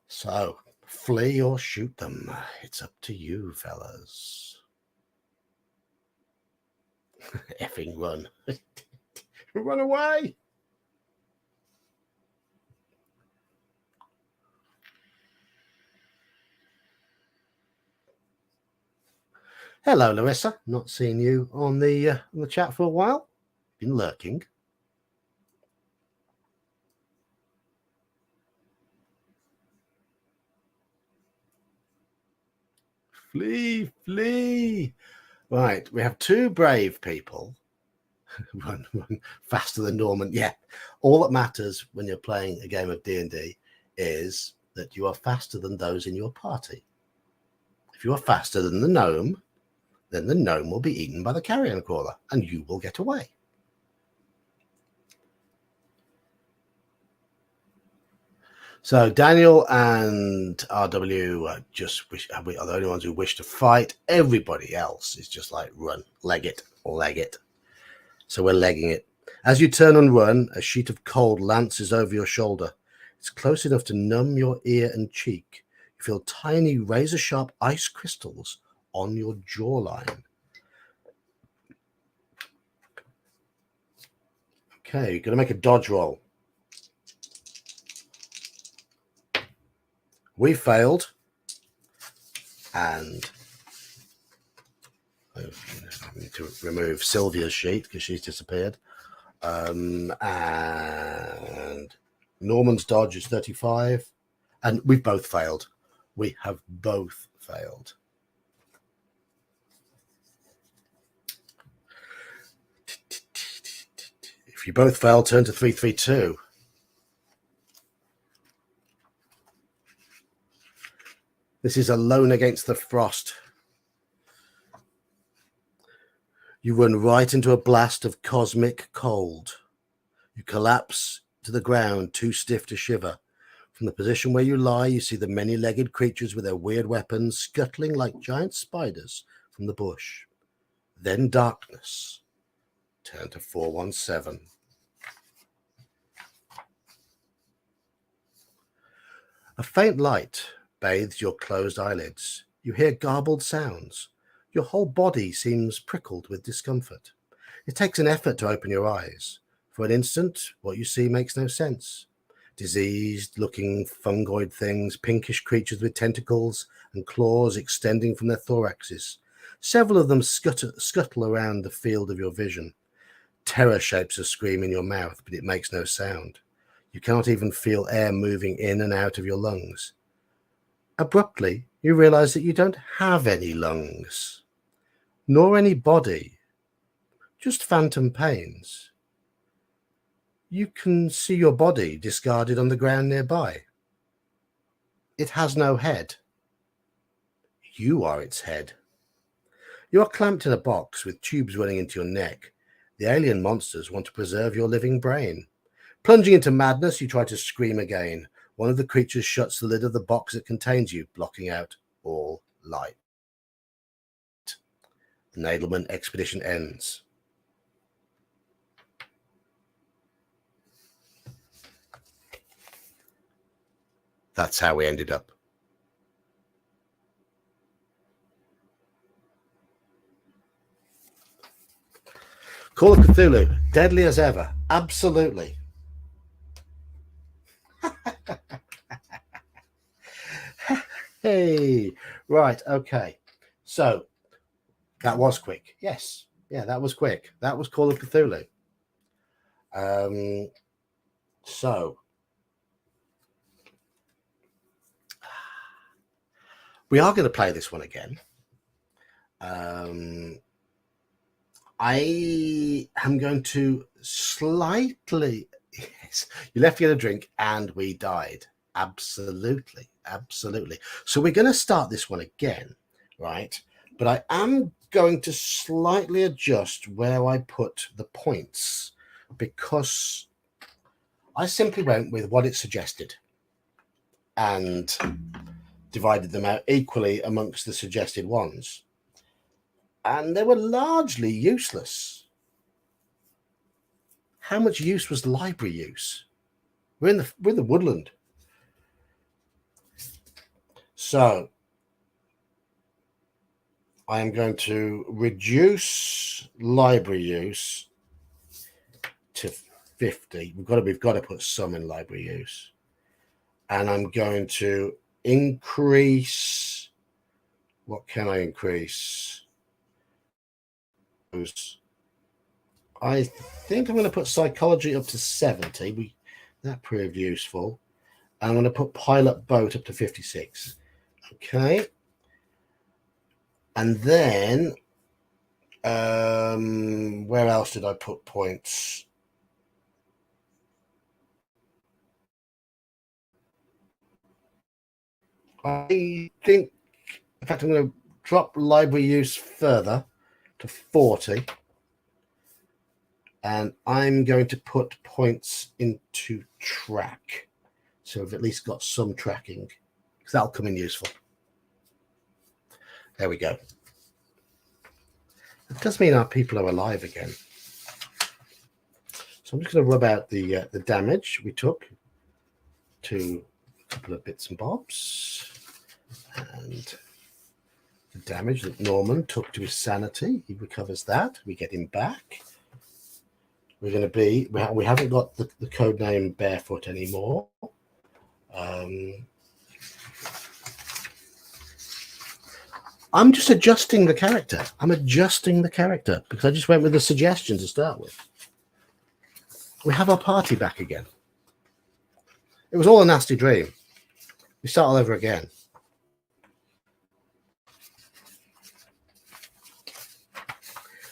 So, flee or shoot them. It's up to you, fellas. Effing run. Run away. Hello, Larissa. Not seen you on the chat for a while. Been lurking. Flee, flee. Right, we have two brave people. run faster than Norman. Yeah, all that matters when you're playing a game of D&D is that you are faster than those in your party. If you are faster than the gnome, then the gnome will be eaten by the carrion crawler and you will get away. So Daniel and RW are the only ones who wish to fight. Everybody else is just like, run, leg it. So we're legging it. As you turn and run, a sheet of cold lances over your shoulder. It's close enough to numb your ear and cheek. You feel tiny razor-sharp ice crystals on your jawline. Okay, you're going to make a dodge roll. We failed. And I need to remove Sylvia's sheet because she's disappeared. And Norman's dodge is 35. And we've both failed. We have both failed. If you both fail, turn to 332. This is Alone Against the Frost. You run right into a blast of cosmic cold. You collapse to the ground, too stiff to shiver. From the position where you lie, you see the many-legged creatures with their weird weapons scuttling like giant spiders from the bush. Then darkness. Turn to 417. A faint light bathes your closed eyelids. You hear garbled sounds. Your whole body seems prickled with discomfort. It takes an effort to open your eyes. For an instant, what you see makes no sense. Diseased-looking fungoid things, pinkish creatures with tentacles and claws extending from their thoraxes. Several of them scuttle around the field of your vision. Terror shapes a scream in your mouth, but it makes no sound. You cannot even feel air moving in and out of your lungs. Abruptly, you realize that you don't have any lungs, nor any body, just phantom pains. You can see your body discarded on the ground nearby. It has no head. You are its head. You are clamped in a box with tubes running into your neck. The alien monsters want to preserve your living brain. Plunging into madness, you try to scream again. One of the creatures shuts the lid of the box that contains you, blocking out all light. The Nadelman expedition ends. That's how we ended up. Call of Cthulhu, deadly as ever. Absolutely. Hey, right, okay. So, that was quick. Yes. Yeah, that was quick. That was Call of Cthulhu. So, we are going to play this one again. I am going to slightly... Yes, you left me a drink and we died. Absolutely. Absolutely. So we're going to start this one again, right? But I am going to slightly adjust where I put the points because I simply went with what it suggested and divided them out equally amongst the suggested ones. And they were largely useless. How much use was library use? We're in the woodland. So I am going to reduce library use to 50. We've got to put some in library use. And I'm going to increase. What can I increase? I think I'm going to put psychology up to 70. That proved useful. And I'm going to put pilot boat up to 56. Okay. And then where else did I put points? I think, in fact, I'm going to drop library use further to 40. And I'm going to put points into track. So I've at least got some tracking, because that'll come in useful. There we go. It does mean our people are alive again. So I'm just going to rub out the damage we took to a couple of bits and bobs. And the damage that Norman took to his sanity, he recovers that. We get him back. We're going to be, we haven't got the code name Barefoot anymore. I'm just adjusting the character. I'm adjusting the character because I just went with the suggestion to start with. We have our party back again. It was all a nasty dream. We start all over again.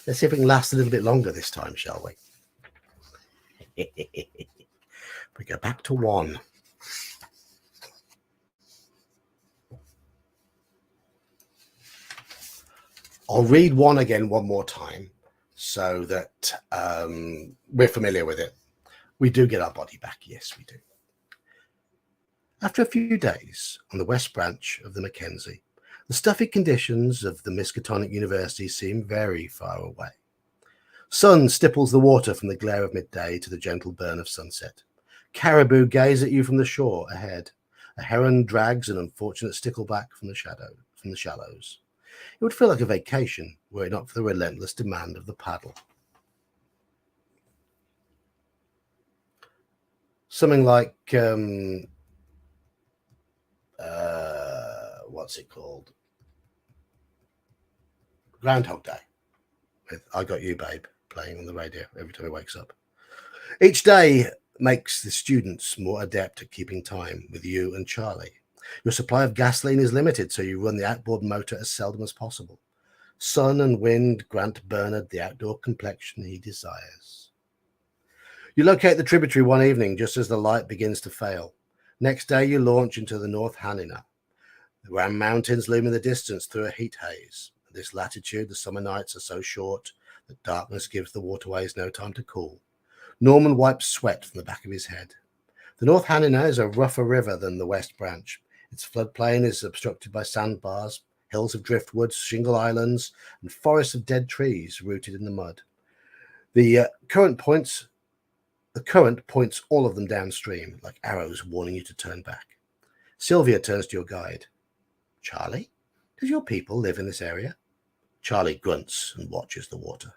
Let's see if we can last a little bit longer this time, shall we? We go back to 1. I'll read 1 again one more time so that we're familiar with it. We do get our body back. Yes, we do. After a few days on the West Branch of the Mackenzie, the stuffy conditions of the Miskatonic University seem very far away. Sun stipples the water from the glare of midday to the gentle burn of sunset. Caribou gaze at you from the shore ahead. A heron drags an unfortunate stickleback from the shallows. It would feel like a vacation were it not for the relentless demand of the paddle. Something like what's it called? Groundhog Day with I Got You, Babe playing on the radio every time he wakes up. Each day makes the students more adept at keeping time with you and Charlie. Your supply of gasoline is limited, so you run the outboard motor as seldom as possible. Sun and wind grant Bernard the outdoor complexion he desires. You locate the tributary one evening just as the light begins to fail. Next day you launch into the North Hanina. The round mountains loom in the distance through a heat haze. At this latitude, the summer nights are so short that darkness gives the waterways no time to cool. Norman wipes sweat from the back of his head. The North Hanina is a rougher river than the West Branch. Its floodplain is obstructed by sandbars, hills of driftwood, shingle islands, and forests of dead trees rooted in the mud. The current points all of them downstream, like arrows warning you to turn back. Sylvia turns to your guide. Charlie, does your people live in this area? Charlie grunts and watches the water.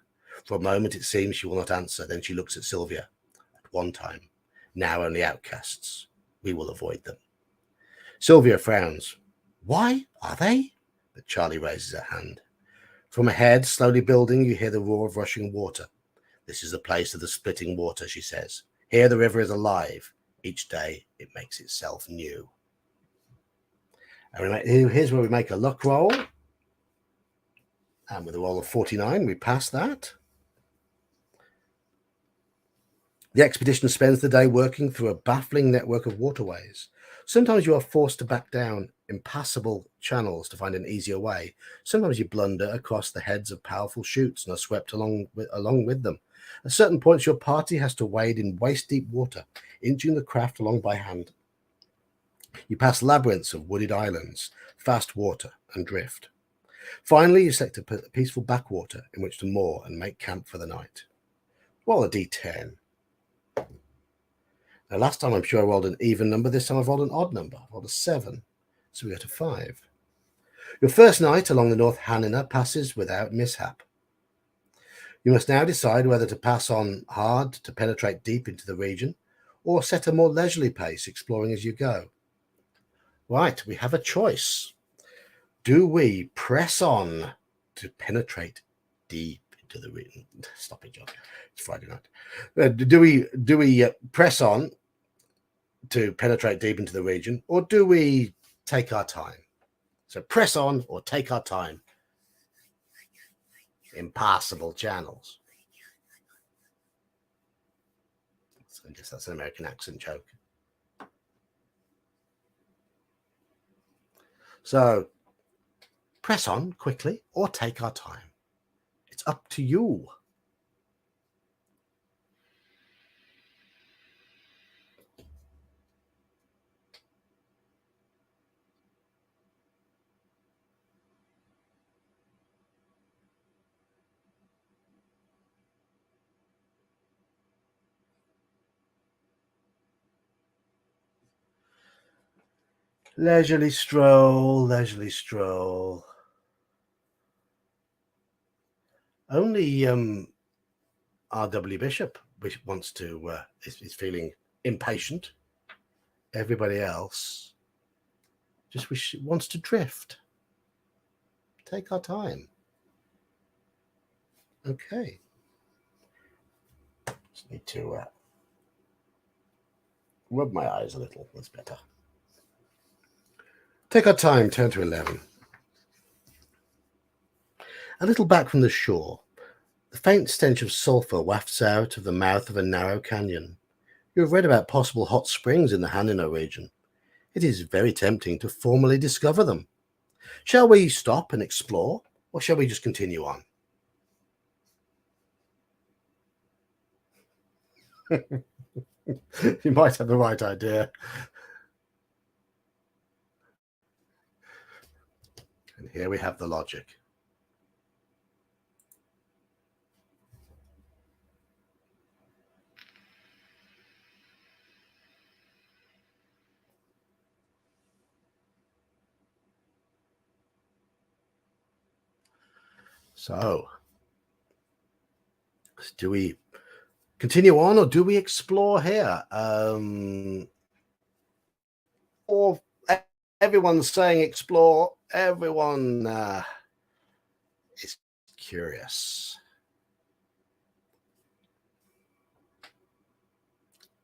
For a moment it seems she will not answer, then she looks at Sylvia. At one time, now only outcasts. We will avoid them. Sylvia frowns. Why are they? But Charlie raises her hand. From ahead, slowly building, you hear the roar of rushing water. This is the place of the splitting water, she says. Here the river is alive. Each day it makes itself new. And here's where we make a luck roll. And with a roll of 49, we pass that. The expedition spends the day working through a baffling network of waterways. Sometimes you are forced to back down impassable channels to find an easier way. Sometimes you blunder across the heads of powerful chutes and are swept along with them. At certain points, your party has to wade in waist-deep water, inching the craft along by hand. You pass labyrinths of wooded islands, fast water, and drift. Finally, you select a peaceful backwater in which to moor and make camp for the night. Roll a d10. Now, last time I'm sure I rolled an even number. This time I've rolled an odd number. I rolled a 7. So we go to 5. Your first night along the North Hanina passes without mishap. You must now decide whether to pass on hard to penetrate deep into the region or set a more leisurely pace exploring as you go. Right, we have a choice. Do we press on to penetrate deep into the region? Stop it, John. It's Friday night. Do we press on to penetrate deep into the region, or do we take our time? So press on or take our time. Impassable channels. So I guess that's an American accent joke. So press on quickly or take our time. It's up to you. Leisurely stroll, leisurely stroll. Only R.W. Bishop wants to, is feeling impatient. Everybody else just wants to drift. Take our time. Okay. Just need to rub my eyes a little. That's better. Take our time, turn to 11. A little back from the shore, the faint stench of sulphur wafts out of the mouth of a narrow canyon. You have read about possible hot springs in the Hanino region. It is very tempting to formally discover them. Shall we stop and explore, or shall we just continue on? You might have the right idea. And here we have the logic. So, do we continue on or do we explore here? Or everyone's saying explore. Everyone is curious.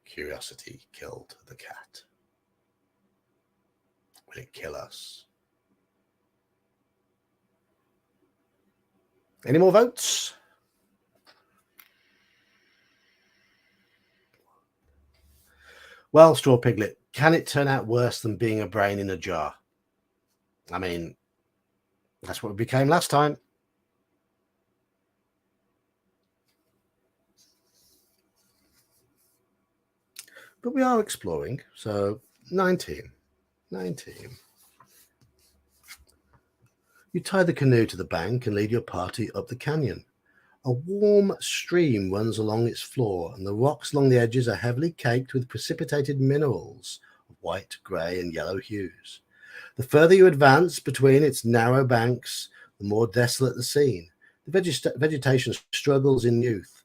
Curiosity killed the cat. Will it kill us? Any more votes? Well, Straw Piglet, can it turn out worse than being a brain in a jar? I mean, that's what we became last time. But we are exploring, so 19. You tie the canoe to the bank and lead your party up the canyon. A warm stream runs along its floor, and the rocks along the edges are heavily caked with precipitated minerals of white, grey, and yellow hues. The further you advance between its narrow banks, the more desolate the scene. The vegetation struggles in youth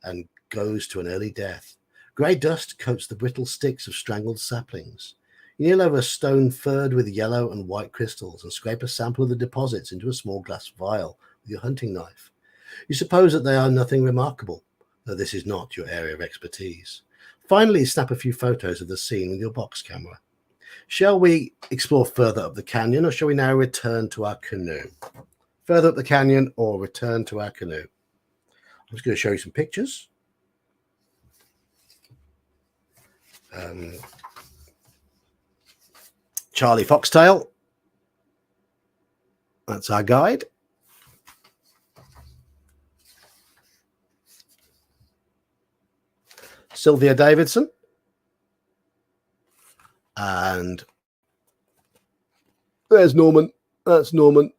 and goes to an early death. Grey dust coats the brittle sticks of strangled saplings. You kneel over a stone furred with yellow and white crystals and scrape a sample of the deposits into a small glass vial with your hunting knife. You suppose that they are nothing remarkable, though this is not your area of expertise. Finally, snap a few photos of the scene with your box camera. Shall we explore further up the canyon, or shall we now return to our canoe? Further up the canyon or return to our canoe? I'm just going to show you some pictures. Charlie Foxtail. That's our guide. Sylvia Davidson. And there's Norman. That's Norman.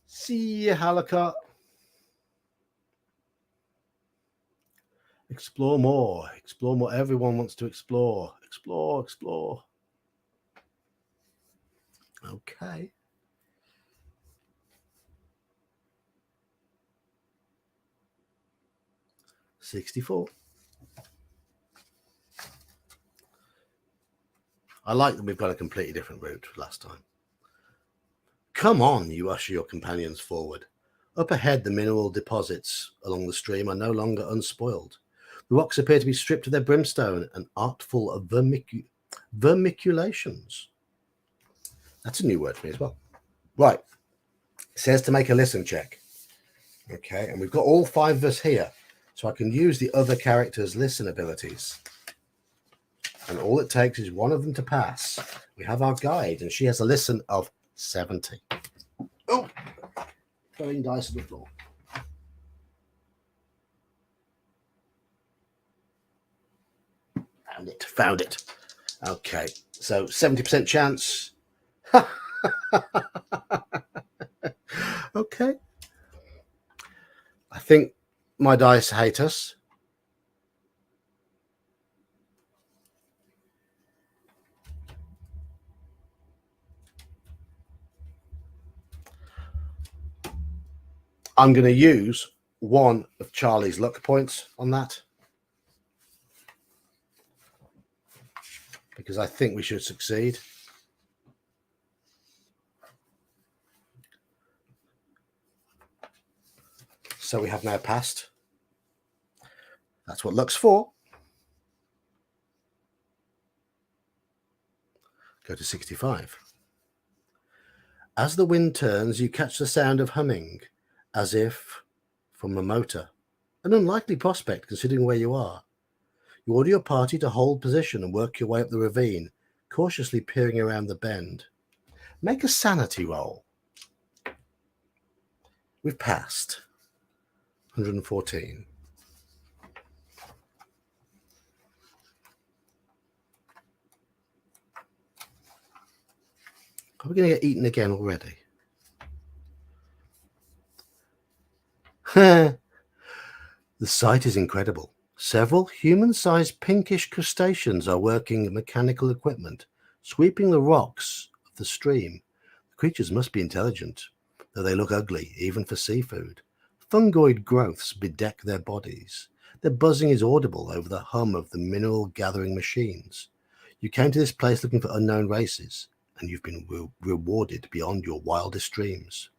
See you, Halakot. Explore more. Explore more. Everyone wants to explore. Explore. Okay. $64. I like that we've got a completely different route last time. Come on, you usher your companions forward. Up ahead, the mineral deposits along the stream are no longer unspoiled. The rocks appear to be stripped of their brimstone and artful of vermiculations. That's a new word for me as well. Right. It says to make a listen check. Okay, and we've got all 5 of us here, so I can use the other characters' listen abilities. And all it takes is one of them to pass. We have our guide, and she has a listen of 70. Oh, throwing dice on the floor. Found it. Okay, so 70% chance. Okay. I think my dice hate us. I'm going to use one of Charlie's luck points on that, because I think we should succeed. So we have now passed. That's what luck's for. Go to 65. As the wind turns, you catch the sound of humming, as if from a motor. An unlikely prospect, considering where you are. You order your party to hold position and work your way up the ravine, cautiously peering around the bend. Make a sanity roll. We've passed. 114. Are we going to get eaten again already? The sight is incredible. Several human-sized pinkish crustaceans are working mechanical equipment, sweeping the rocks of the stream. The creatures must be intelligent, though they look ugly, even for seafood. Fungoid growths bedeck their bodies. Their buzzing is audible over the hum of the mineral-gathering machines. You came to this place looking for unknown races, and you've been rewarded beyond your wildest dreams.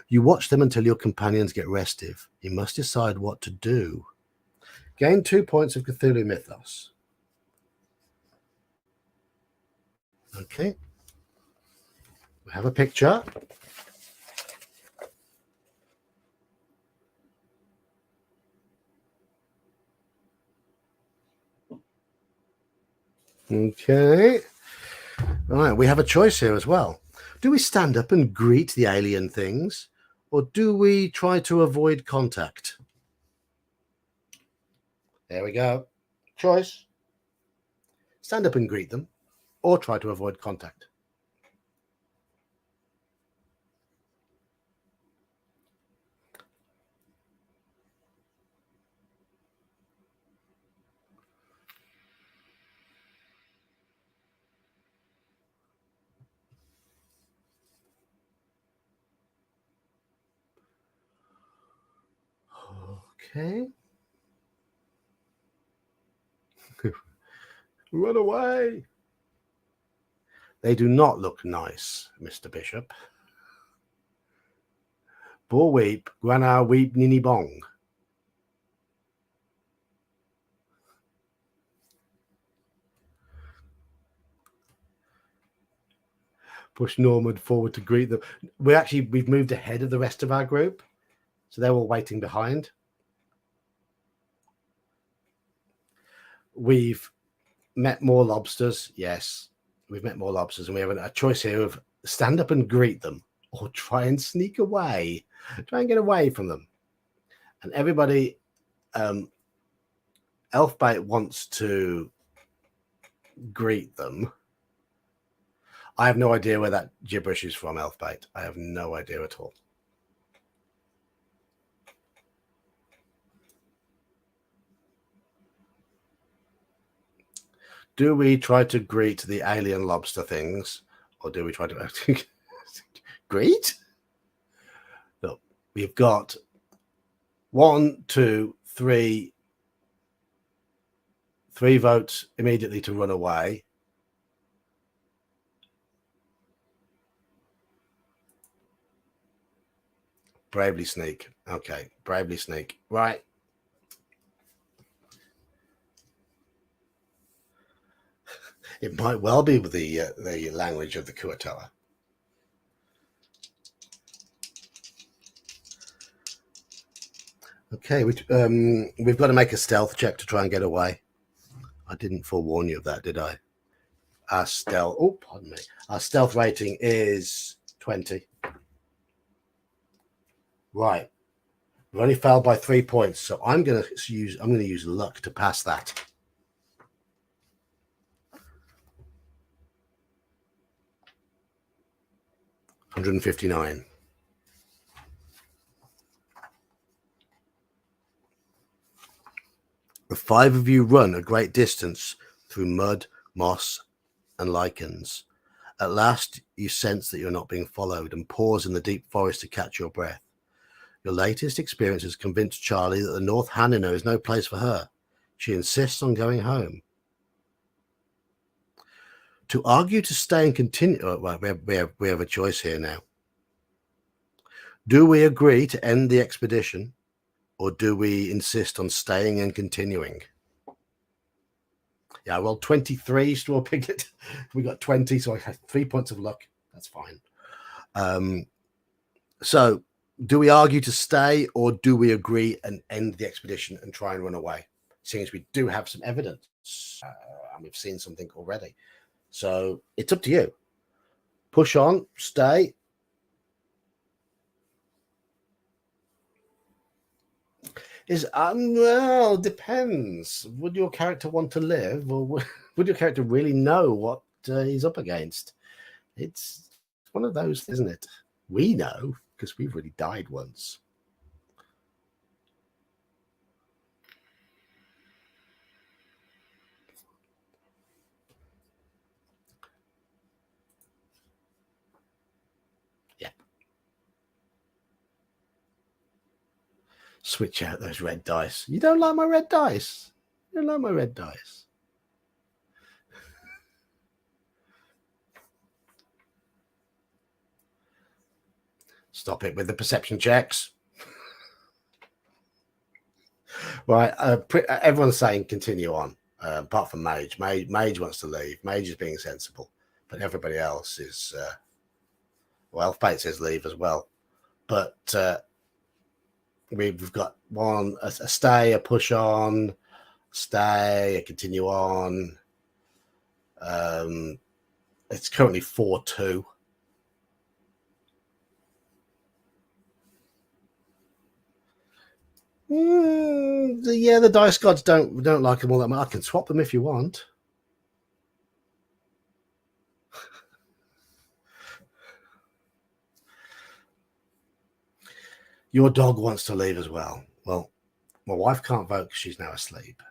You watch them until your companions get restive. You must decide what to do. Gain 2 points of Cthulhu Mythos. Okay. We have a picture. Okay. Right, we have a choice here as well. Do we stand up and greet the alien things, or do we try to avoid contact? There we go. Choice. Stand up and greet them, or try to avoid contact. Okay. Run away. They do not look nice, Mr. Bishop. Bo weep, grana weep nini bong. Push Norman forward to greet them. We've moved ahead of the rest of our group, so they're all waiting behind. We've met more lobsters. Yes, we've met more lobsters, and we have a choice here of stand up and greet them, or try and sneak away, try and get away from them. And everybody, Elfbait wants to greet them. I have no idea where that gibberish is from, Elfbait. I have no idea at all. Do we try to greet the alien lobster things, or do we try to greet? Look, we've got 1, 2, 3 votes immediately to run away. Bravely sneak. Okay, bravely sneak. Right. It might well be with the language of the Kuatoa. Okay, we've got to make a stealth check to try and get away. I didn't forewarn you of that, did I? Our stealth. Oh, pardon me. Our stealth rating is 20. Right. We've only failed by 3 points, so I'm going to use luck to pass that. $159. The 5 of you run a great distance through mud, moss, and lichens. At last, you sense that you're not being followed and pause in the deep forest to catch your breath. Your latest experience has convinced Charlie that the North Hanino is no place for her. She insists on going home. To argue to stay and continue... Oh, well, we have a choice here now. Do we agree to end the expedition, or do we insist on staying and continuing? Yeah, well, 23 straw piglet. We got 20, so I have 3 points of luck. That's fine. So do we argue to stay, or do we agree and end the expedition and try and run away? Seeing as we do have some evidence, and we've seen something already. So it's up to you. Push on, stay. Well, depends. Would your character want to live, or would your character really know what he's up against? It's one of those, isn't it? We know because we've really died once. Yeah. Switch out those red dice. You don't like my red dice? You don't like my red dice? Stop it with the perception checks. Right, everyone's saying continue on, apart from Mage. Mage wants to leave. Mage is being sensible, but everybody else is. Well, Fate says leave as well, but we've got a stay, a push on, stay, a continue on. It's currently 4-2. Yeah, the dice gods don't like them all that much. I can swap them if you want. Your dog wants to leave as well. Well, my wife can't vote because she's now asleep.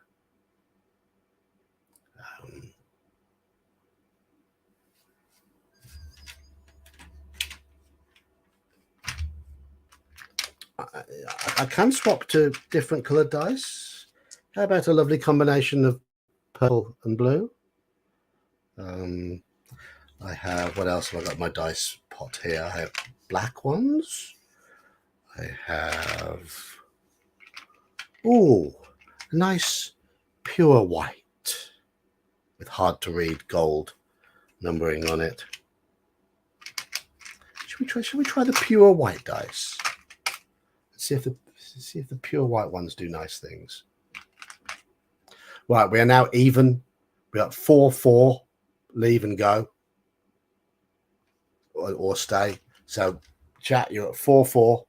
I can swap to different coloured dice. How about a lovely combination of purple and blue? I have, what else have I got in my dice pot here? I have black ones. I have, a nice pure white with hard to read gold numbering on it. Should we try the pure white dice? See if the pure white ones do nice things. Right, we are now even. We got 4-4, leave and go, or stay. So, chat, you're at 4-4.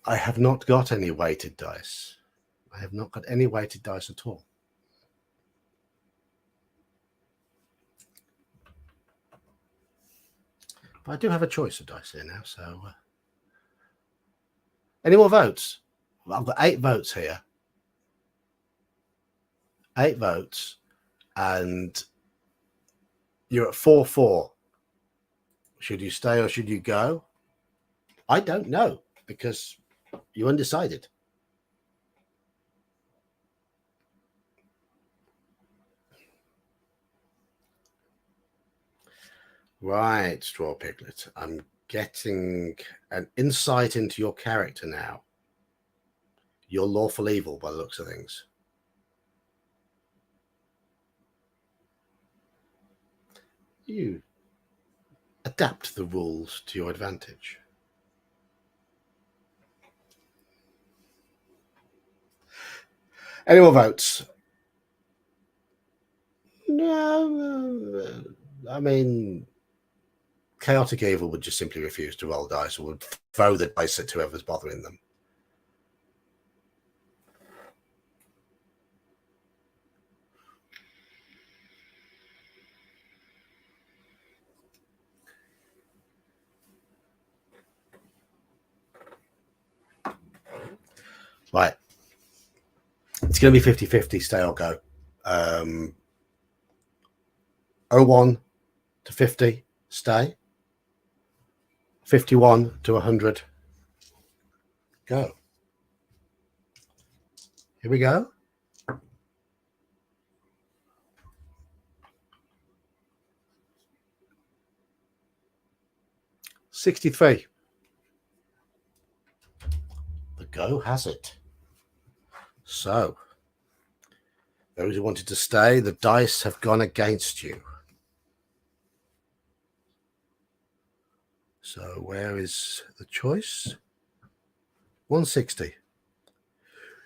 I have not got any weighted dice. I have not got any weighted dice at all. But I do have a choice of dice here now, so... Any more votes? Well, I've got 8 votes here. 8 votes. And you're at 4-4. Should you stay or should you go? I don't know, because you're undecided. Right, Straw Piglet. I'm getting an insight into your character now. You're lawful evil by the looks of things. You adapt the rules to your advantage. Any more votes? No, I mean, chaotic evil would just simply refuse to roll dice, or would throw the dice at whoever's bothering them. Right. It's going to be 50-50, stay or go. 01 to 50, stay. 51 to 100, go. Here we go. 63. The go has it. So, those who wanted to stay, the dice have gone against you. So, where is the choice? 160.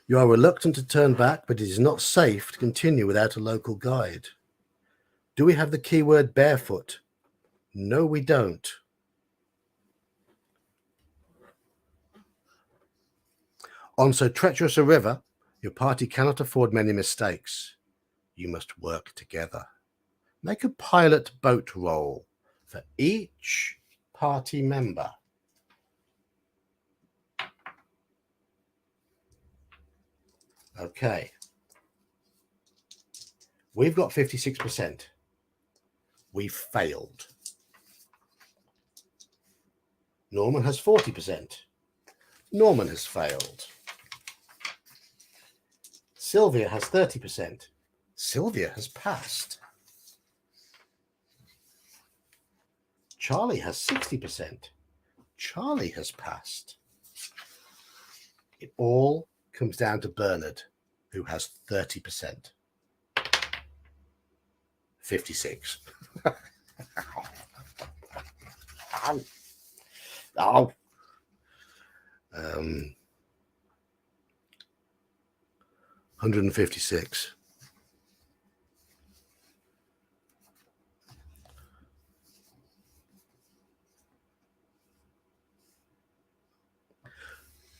You are reluctant to turn back, but it is not safe to continue without a local guide. Do we have the keyword barefoot? No, we don't. On so treacherous a river, your party cannot afford many mistakes. You must work together. Make a pilot boat roll for each party member. Okay. We've got 56%. We failed. Norman has 40%. Norman has failed. Sylvia has 30%. Sylvia has passed. Charlie has 60%. Charlie has passed. It all comes down to Bernard, who has 30%. 56. Oh. 156.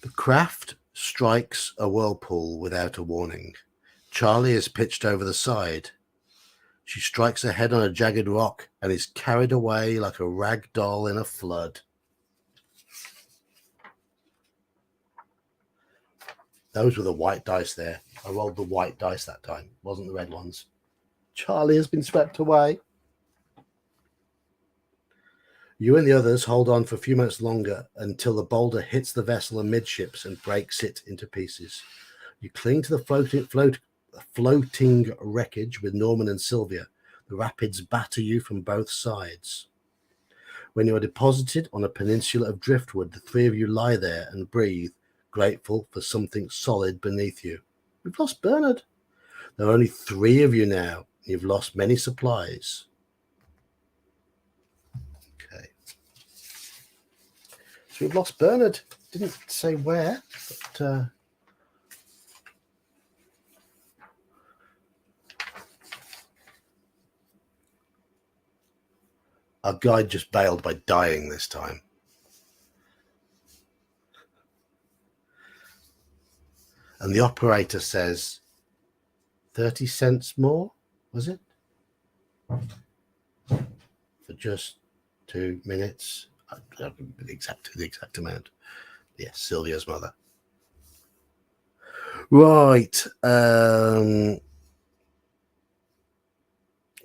The craft strikes a whirlpool without a warning. Charlie is pitched over the side. She strikes her head on a jagged rock and is carried away like a rag doll in a flood. Those were the white dice there. I rolled the white dice that time. It wasn't the red ones. Charlie has been swept away. You and the others hold on for a few minutes longer until the boulder hits the vessel amidships and breaks it into pieces. You cling to the floating wreckage with Norman and Sylvia. The rapids batter you from both sides. When you are deposited on a peninsula of driftwood, the three of you lie there and breathe, grateful for something solid beneath you. We've lost Bernard. There are only 3 of you now. You've lost many supplies. Okay. So we've lost Bernard. Didn't say where, but our guide just bailed by dying this time. And the operator says 30 cents more, was it? For just 2 minutes. The exact amount. Yes, Sylvia's mother. Right.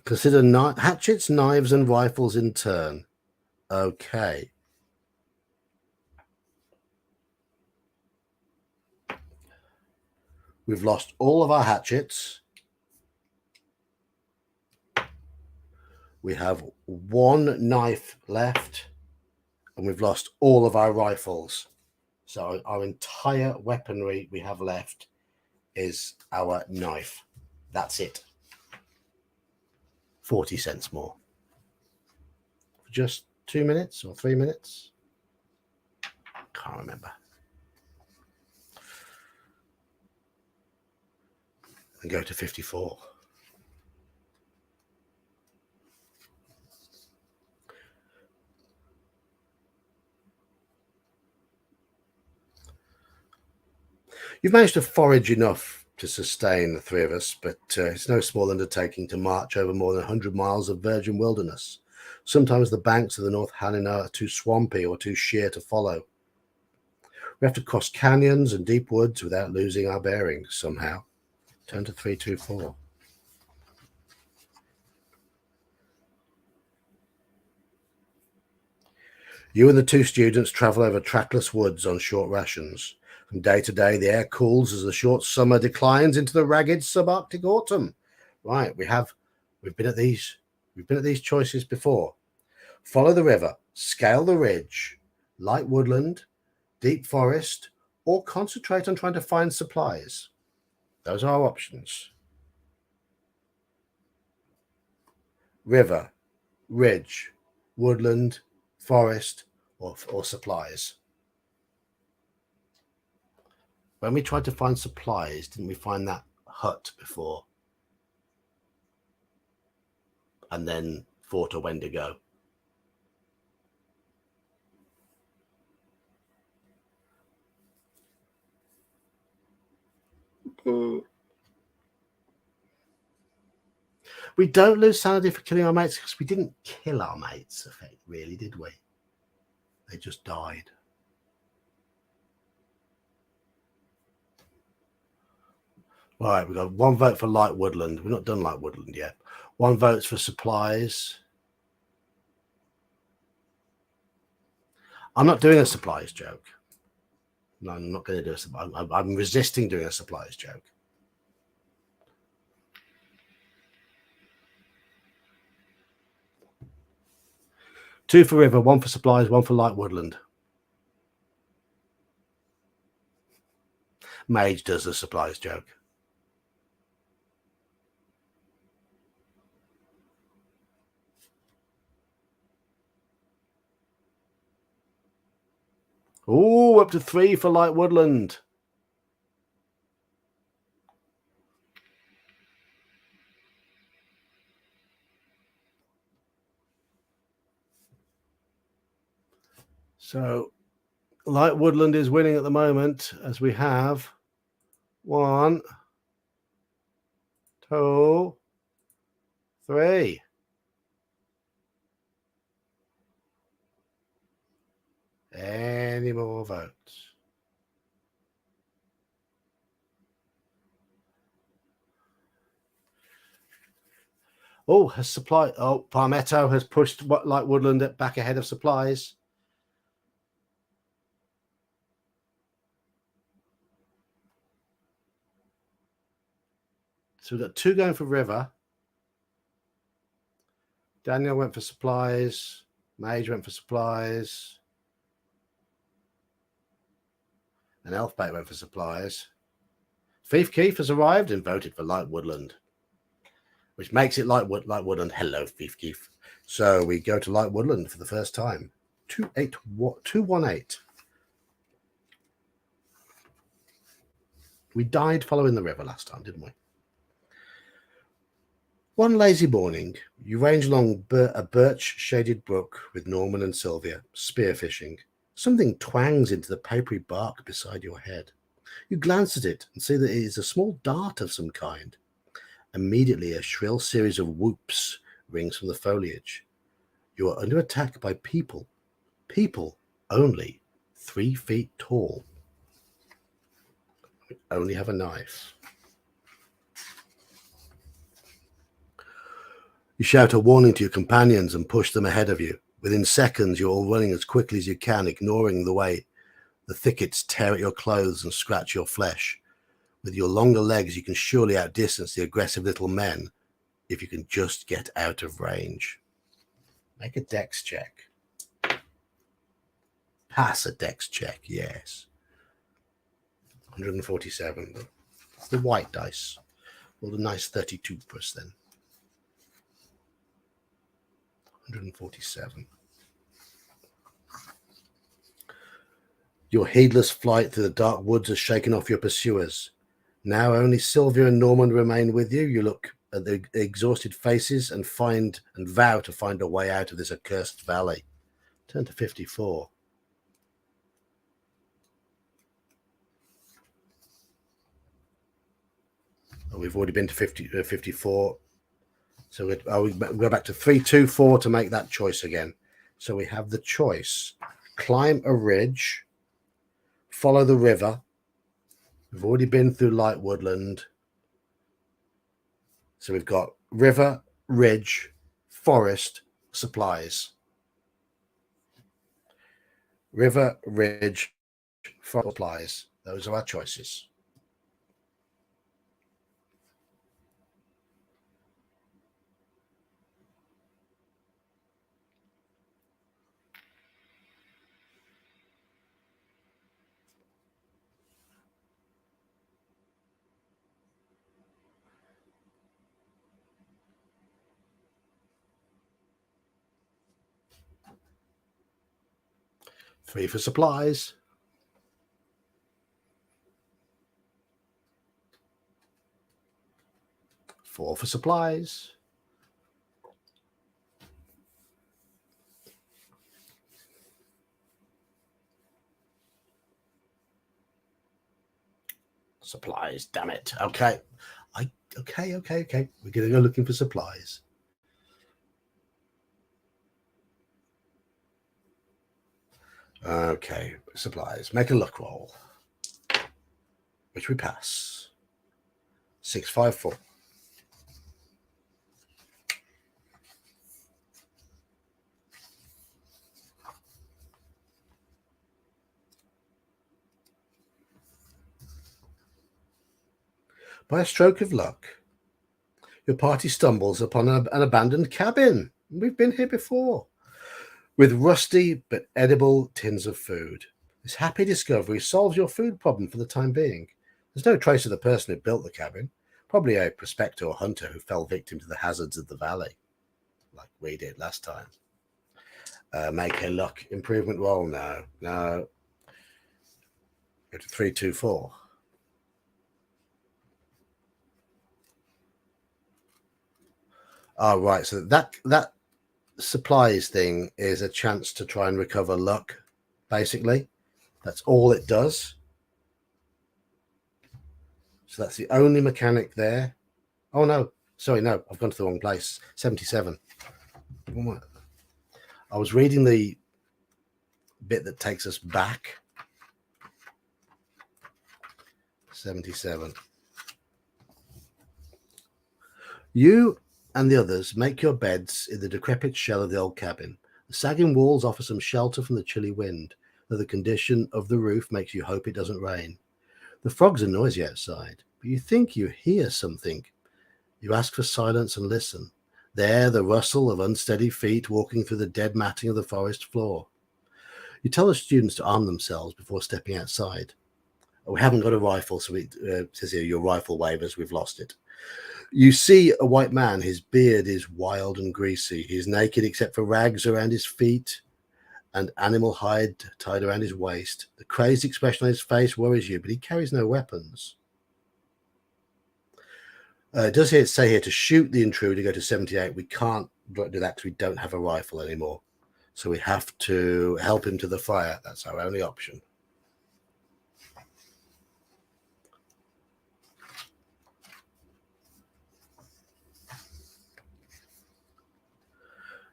Consider hatchets, knives, and rifles in turn. Okay. We've lost all of our hatchets. We have 1 knife left, and we've lost all of our rifles. So our entire weaponry we have left is our knife. That's it. 40 cents more. For just 2 minutes or 3 minutes? Can't remember. And go to 54. You've managed to forage enough to sustain the 3 of us, but it's no small undertaking to march over more than 100 miles of virgin wilderness. Sometimes the banks of the North Hanina are too swampy or too sheer to follow. We have to cross canyons and deep woods without losing our bearings somehow. Turn to 324. You and the 2 students travel over trackless woods on short rations. From day to day, the air cools as the short summer declines into the ragged subarctic autumn. Right, we've been at these choices before. Follow the river, scale the ridge, light woodland, deep forest, or concentrate on trying to find supplies. Those are our options. River, ridge, woodland, forest, or supplies. When we tried to find supplies, didn't we find that hut before? And then fought a Wendigo. We don't lose sanity for killing our mates because we didn't kill our mates, really, did we? They just died. All right, we've got one vote for light woodland. We've not done light woodland yet. One vote's for supplies. I'm not doing a supplies joke. No, I'm not going to do a supplies. I'm resisting doing a supplies joke. Two for river, one for supplies, one for light woodland. Mage does the supplies joke. Oh, up to 3 for light woodland. So light woodland is winning at the moment, as we have 1, 2, 3. Any more votes? Oh, has supply? Oh, Palmetto has pushed light woodland back ahead of supplies. So we've got 2 going for river. Daniel went for supplies. Mage went for supplies. And Elfbait went for supplies. Thief Keith has arrived and voted for light woodland, which makes it light woodland. Hello, Thief Keith. So we go to light woodland for the first time. 218. We died following the river last time, didn't we? One lazy morning, you range along a birch-shaded brook with Norman and Sylvia, spearfishing. Something twangs into the papery bark beside your head. You glance at it and see that it is a small dart of some kind. Immediately, a shrill series of whoops rings from the foliage. You are under attack by people only 3 feet tall. We only have a knife. You shout a warning to your companions and push them ahead of you. Within seconds, you're all running as quickly as you can, ignoring the way the thickets tear at your clothes and scratch your flesh. With your longer legs, you can surely outdistance the aggressive little men if you can just get out of range. Make a dex check. Pass a dex check, yes. 147. That's the white dice. Roll a nice 32 for us then. 147. Your heedless flight through the dark woods has shaken off your pursuers. Now only Sylvia and Norman remain with you. You look at the exhausted faces and vow to find a way out of this accursed valley. Turn to 54. Oh, we've already been to 54. So we go back to 324 to make that choice again. So we have the choice: climb a ridge, follow the river. We've already been through light woodland. So we've got river, ridge, forest, supplies. River, ridge, forest, supplies. Those are our choices. 3 for supplies. 4 for supplies. Supplies, damn it. Okay. Okay. We're going to go looking for supplies. Okay, supplies. Make a luck roll, which we pass. 654. By a stroke of luck, your party stumbles upon an abandoned cabin. We've been here before, with rusty but edible tins of food. This happy discovery solves your food problem for the time being. There's no trace of the person who built the cabin, probably a prospector or hunter who fell victim to the hazards of the valley, like we did last time. Make a luck improvement roll. No. Go to 324. Oh, right. So that supplies thing is a chance to try and recover luck, basically. That's all it does. So that's the only mechanic there. Oh, no. Sorry, no. I've gone to the wrong place. 77. I was reading the bit that takes us back. 77. You and the others make your beds in the decrepit shell of the old cabin. The sagging walls offer some shelter from the chilly wind, though the condition of the roof makes you hope it doesn't rain. The frogs are noisy outside, but you think you hear something. You ask for silence and listen. There, the rustle of unsteady feet walking through the dead matting of the forest floor. You tell the students to arm themselves before stepping outside. Oh, we haven't got a rifle, so it says here, your rifle waivers, we've lost it. You see a white man. His beard is wild and greasy. He's naked except for rags around his feet and animal hide tied around his waist. The crazed expression on his face worries you, but he carries no weapons. It does say here to shoot the intruder, go to 78. We can't do that because we don't have a rifle anymore. So we have to help him to the fire. That's our only option.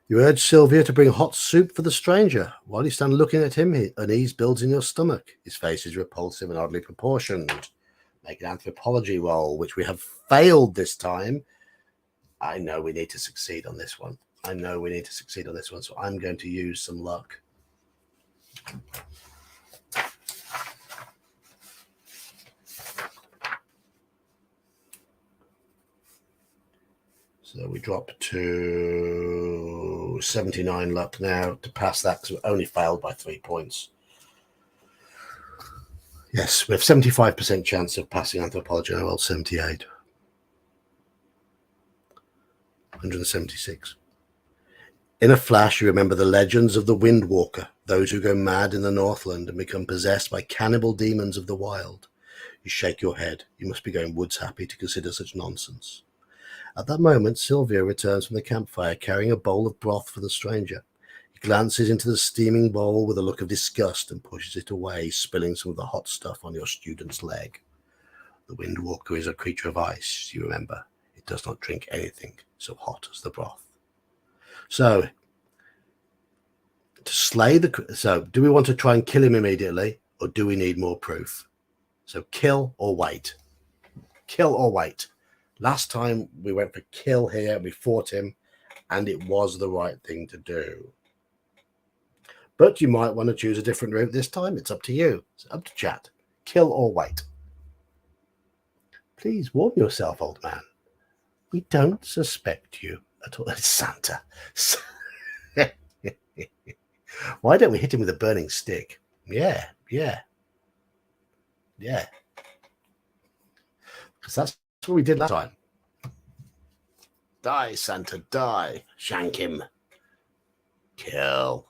You urge Sylvia to bring hot soup for the stranger. While you stand looking at him, unease builds in your stomach. His face is repulsive and oddly proportioned. Make an anthropology roll, which we have failed this time. I know we need to succeed on this one. So I'm going to use some luck. So we drop to 79 luck now to pass that because we only failed by 3 points. Yes, we have 75% chance of passing anthropology. I rolled 78. 176. In a flash, you remember the legends of the Windwalker, those who go mad in the Northland and become possessed by cannibal demons of the wild. You shake your head. You must be going woods happy to consider such nonsense. At that moment, Sylvia returns from the campfire carrying a bowl of broth for the stranger. He glances into the steaming bowl with a look of disgust and pushes it away, spilling some of the hot stuff on your student's leg. The Windwalker is a creature of ice, you remember. It does not drink anything so hot as the broth. So, do we want to try and kill him immediately, or do we need more proof? So kill or wait. Kill or wait. Last time we went for kill here, we fought him, and it was the right thing to do. But you might want to choose a different route this time. It's up to you. It's up to chat. Kill or wait. Please warm yourself, old man. We don't suspect you at all. It's Santa. Why don't we hit him with a burning stick? Yeah. Because that's what we did last time. Die, Santa, die. Shank him. Kill.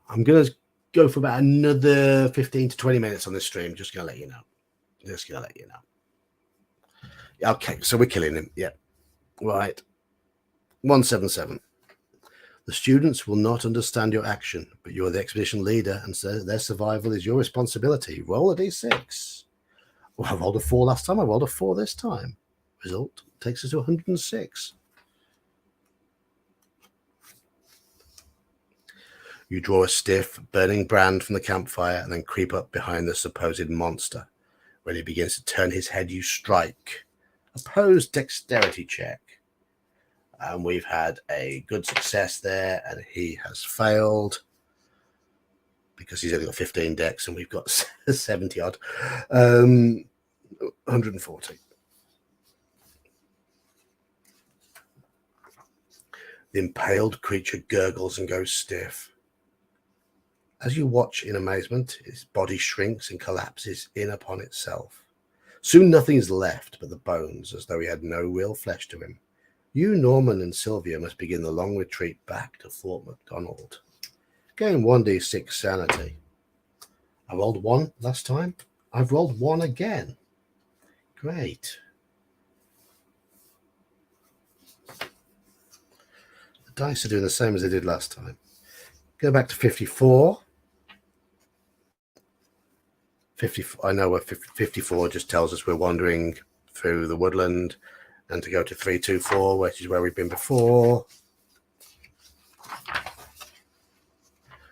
I'm going to go for about another 15 to 20 minutes on this stream. Just going to let you know. Okay, so we're killing him. Yeah. Right. 177. The students will not understand your action, but you are the expedition leader, and so their survival is your responsibility. Roll a d6. Well, I rolled a 4 last time. I rolled a 4 this time. Result takes us to 106. You draw a stiff, burning brand from the campfire and then creep up behind the supposed monster. When he begins to turn his head, you strike. Opposed dexterity check. And we've had a good success there, and he has failed because he's only got 15 dex and we've got 70 odd. 140. The impaled creature gurgles and goes stiff. As you watch in amazement, his body shrinks and collapses in upon itself. Soon nothing is left but the bones, as though he had no real flesh to him. You, Norman, and Sylvia must begin the long retreat back to Fort MacDonald. Gain 1d6 sanity. I rolled 1 last time. I've rolled 1 again. Great. The dice are doing the same as they did last time. Go back to 54. 54. I know where 54 just tells us we're wandering through the woodland, and to go to 324, which is where we've been before.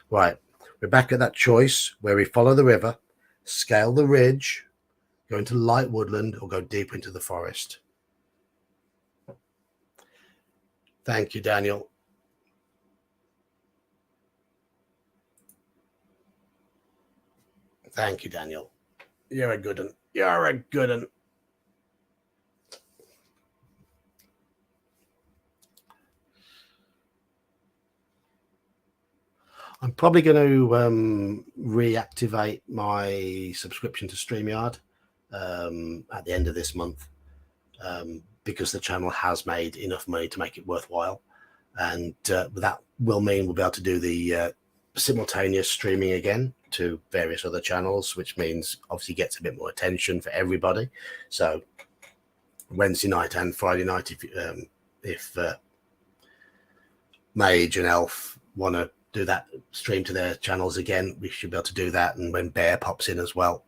Right, we're back at that choice where we follow the river, scale the ridge, go into light woodland, or go deep into the forest. Thank you, Daniel. Thank you, Daniel. You're a good one. You're a good one. I'm probably going to reactivate my subscription to StreamYard at the end of this month because the channel has made enough money to make it worthwhile. And that will mean we'll be able to do the simultaneous streaming again to various other channels, which means obviously gets a bit more attention for everybody. So Wednesday night and Friday night, if Mage and Elf want to do that stream to their channels again, we should be able to do that. And when Bear pops in as well,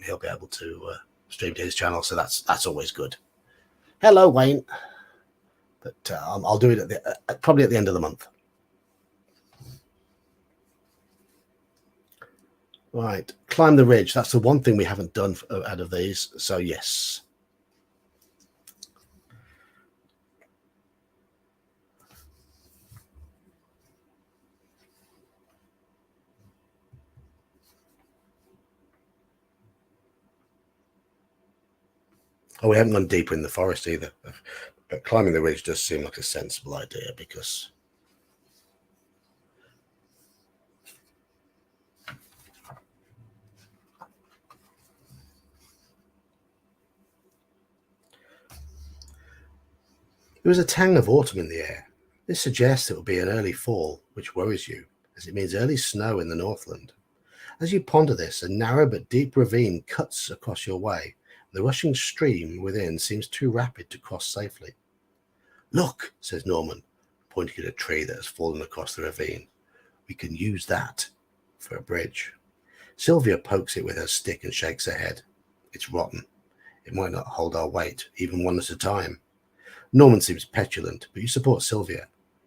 he'll be able to stream to his channel. So that's always good. Hello, Wayne. But I'll do it probably at the end of the month. Right, climb the ridge. That's the one thing we haven't done out of these. So yes. Oh, we haven't gone deeper in the forest either. But climbing the ridge does seem like a sensible idea because there is a tang of autumn in the air. This suggests it will be an early fall, which worries you, as it means early snow in the Northland. As you ponder this, a narrow but deep ravine cuts across your way. The rushing stream within seems too rapid to cross safely. Look, says Norman, pointing at a tree that has fallen across the ravine. We can use that for a bridge. Sylvia pokes it with her stick and shakes her head. It's rotten. It might not hold our weight, even one at a time. Norman seems petulant, but you support Sylvia.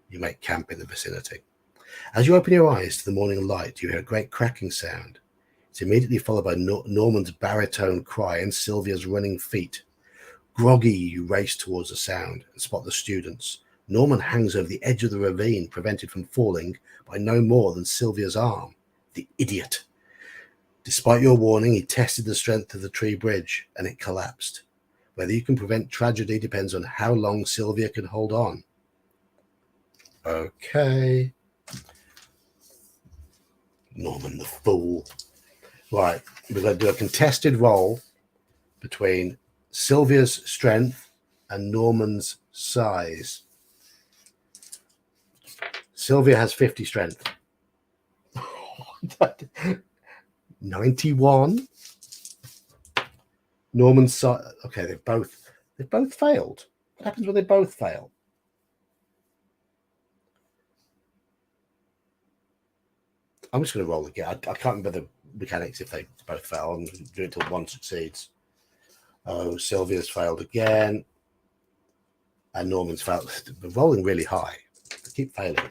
You make camp in the vicinity. As you open your eyes to the morning light, you hear a great cracking sound. It's immediately followed by Norman's baritone cry and Sylvia's running feet. Groggy, you race towards the sound and spot the students. Norman hangs over the edge of the ravine, prevented from falling by no more than Sylvia's arm. The idiot. Despite your warning, he tested the strength of the tree bridge, and it collapsed. Whether you can prevent tragedy depends on how long Sylvia can hold on. Okay. Norman the fool. Right, we're going to do a contested roll between Sylvia's strength and Norman's size. Sylvia has 50 strength. 91. Norman okay, they've both failed. What happens when they both fail? I'm just going to roll again. I can't remember the mechanics if they both fail. I'm going to do it until one succeeds. Oh, Sylvia's failed again. And Norman's failed. They're rolling really high. They keep failing.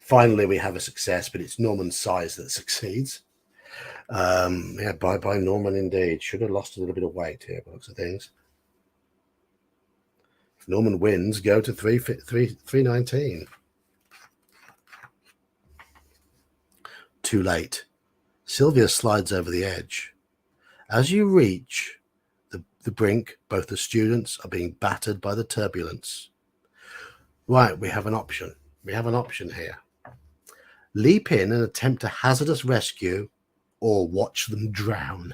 Finally, we have a success, but it's Norman's size that succeeds. Yeah, bye Norman indeed. Should have lost a little bit of weight here, by looks of things. If Norman wins, go to 319. Too late. Sylvia slides over the edge. As you reach the brink, both the students are being battered by the turbulence. Right, we have an option. We have an option here. Leap in and attempt a hazardous rescue, or watch them drown.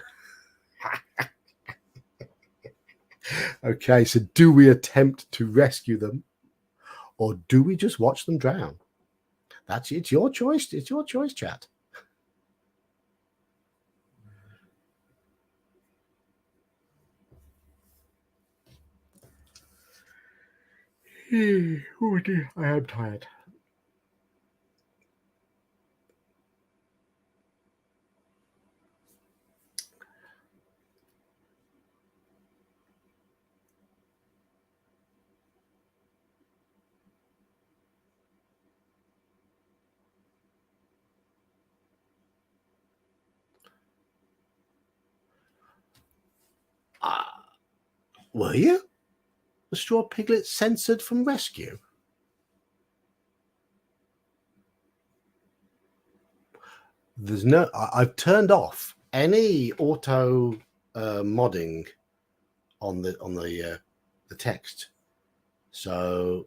Okay, so do we attempt to rescue them, or do we just watch them drown? It's your choice. It's your choice, chat. Oh dear, I am tired. Were you? The straw piglet censored from rescue? There's no. I've turned off any auto modding on the text. So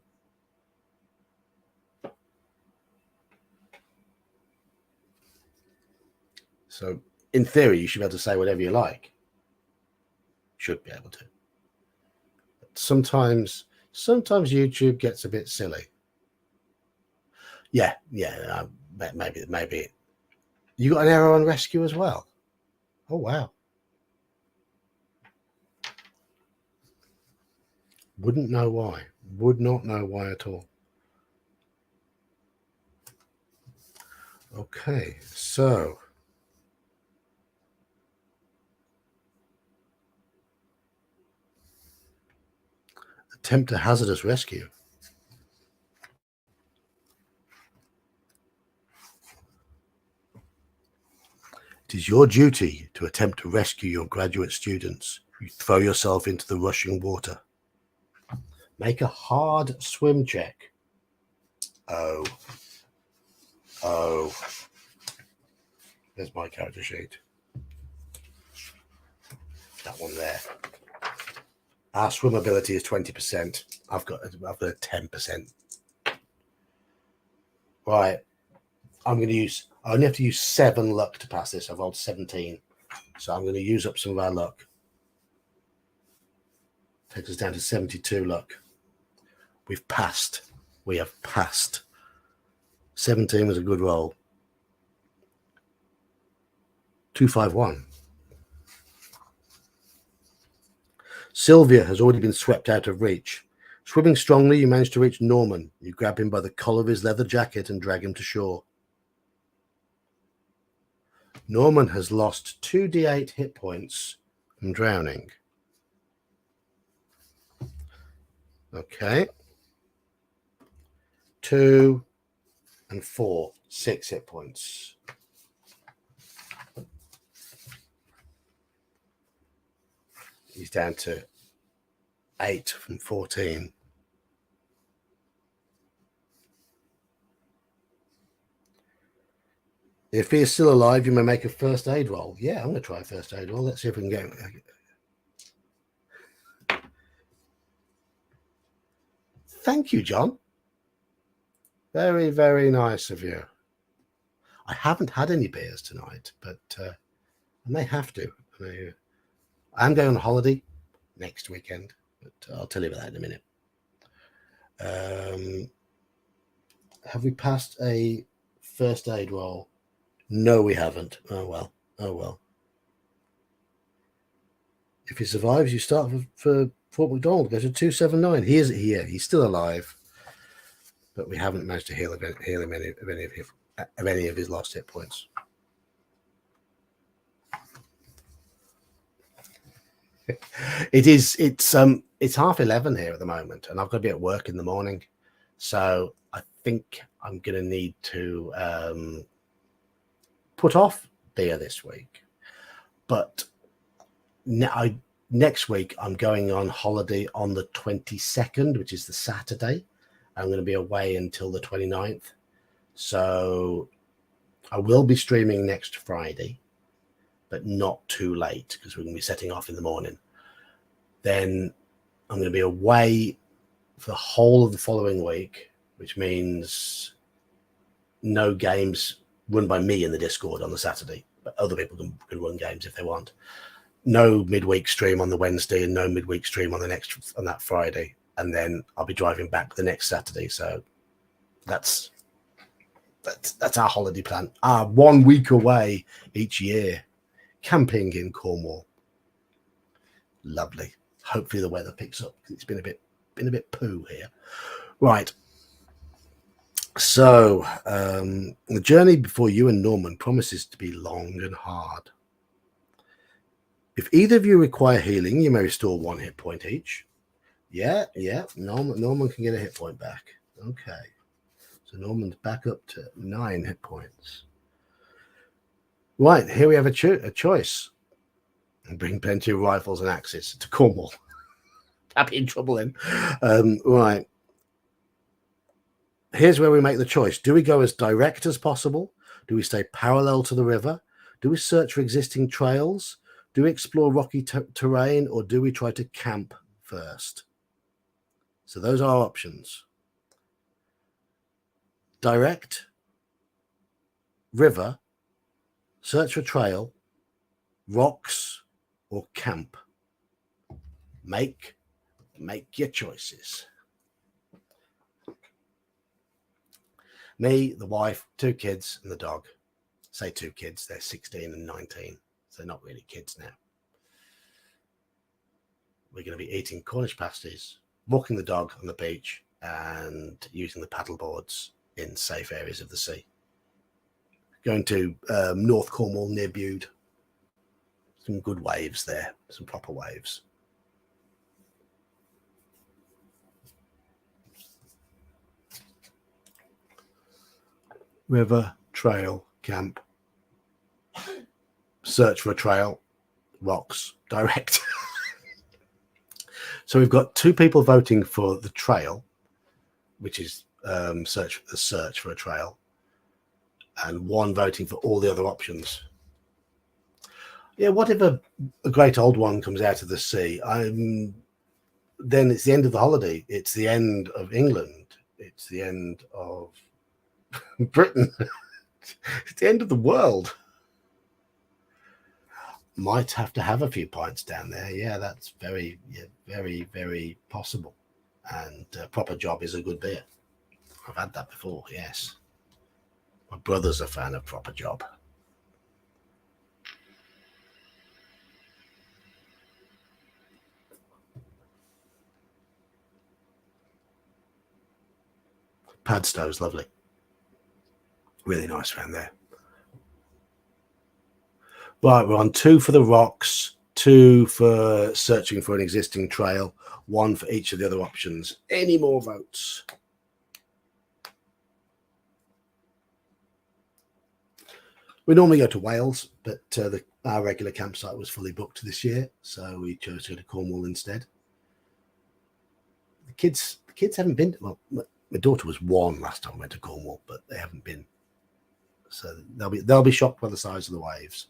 in theory, you should be able to say whatever you like. Should be able to. But sometimes YouTube gets a bit silly. Yeah, maybe. You got an error on rescue as well. Oh wow. Wouldn't know why. Would not know why at all. Okay, so attempt a hazardous rescue. It is your duty to attempt to rescue your graduate students. You throw yourself into the rushing water. Make a hard swim check. Oh. There's my character sheet. That one there. Our swim ability is 20%. I've got a 10%. Right. I only have to use 7 luck to pass this. I've rolled 17. So I'm going to use up some of our luck. Takes us down to 72 luck. We've passed. We have passed. 17 was a good roll. 251. Sylvia has already been swept out of reach. Swimming strongly, you manage to reach Norman. You grab him by the collar of his leather jacket and drag him to shore. Norman has lost 2d8 hit points from drowning. Okay. 2 and 4, 6 hit points. He's down to 8 from 14. If he is still alive, you may make a first aid roll. Yeah, I'm going to try a first aid roll. Let's see if we can get it. Thank you, John. Very, very nice of you. I haven't had any beers tonight, but I may have to. I'm going on holiday next weekend, but I'll tell you about that in a minute. Have we passed a first aid roll? No, we haven't. Oh well. Oh well. If he survives, you start for Fort McDonald. Go to 279. He is here. He's still alive, but we haven't managed to heal him any of his lost hit points. It's 11:30 here at the moment, and I've got to be at work in the morning, so I think I'm going to need to put off beer this week. But next week I'm going on holiday on the 22nd, which is the Saturday. I'm going to be away until the 29th, so I will be streaming next Friday, but not too late because we're going to be setting off in the morning. Then I'm going to be away for the whole of the following week, which means no games run by me in the Discord on the Saturday, but other people can run games if they want. No midweek stream on the Wednesday and no midweek stream on that Friday, and then I'll be driving back the next Saturday. So that's our holiday plan. 1 week away each year, camping in Cornwall. Lovely. Hopefully the weather picks up because it's been a bit poo here. Right. So the journey before you and Norman promises to be long and hard. If either of you require healing, you may restore 1 hit point each. Yeah. Norman can get a hit point back. Okay. So Norman's back up to 9 hit points. Right, here we have a choice. And bring plenty of rifles and axes to Cornwall. I'll be in trouble then. Right. Here's where we make the choice. Do we go as direct as possible? Do we stay parallel to the river? Do we search for existing trails? Do we explore rocky terrain, or do we try to camp first? So those are our options. Direct, river, search for trail, rocks, or camp. Make your choices. Me, the wife, 2 kids, and the dog. Say 2 kids, they're 16 and 19. So they're not really kids now. We're going to be eating Cornish pasties, walking the dog on the beach, and using the paddle boards in safe areas of the sea. Going to North Cornwall near Bude. Some good waves there, some proper waves. River, trail, camp. Search for a trail, rocks, direct. So we've got 2 people voting for the trail, which is search for a trail, and 1 voting for all the other options. Yeah, what if a great old one comes out of the sea? Then it's the end of the holiday. It's the end of England. It's the end of Britain. It's the end of the world. Might have to have a few pints down there. Yeah, that's very, very possible. And Proper Job is a good beer. I've had that before, yes. My brother's a fan of Proper Job. Padstow's lovely. Really nice around there. Right, we're on 2 for the rocks, 2 for searching for an existing trail, 1 for each of the other options. Any more votes? We normally go to Wales, but our regular campsite was fully booked this year, so we chose to go to Cornwall instead. The kids haven't been. Well, my daughter was 1 last time I went to Cornwall, but they haven't been. So they'll be shocked by the size of the waves.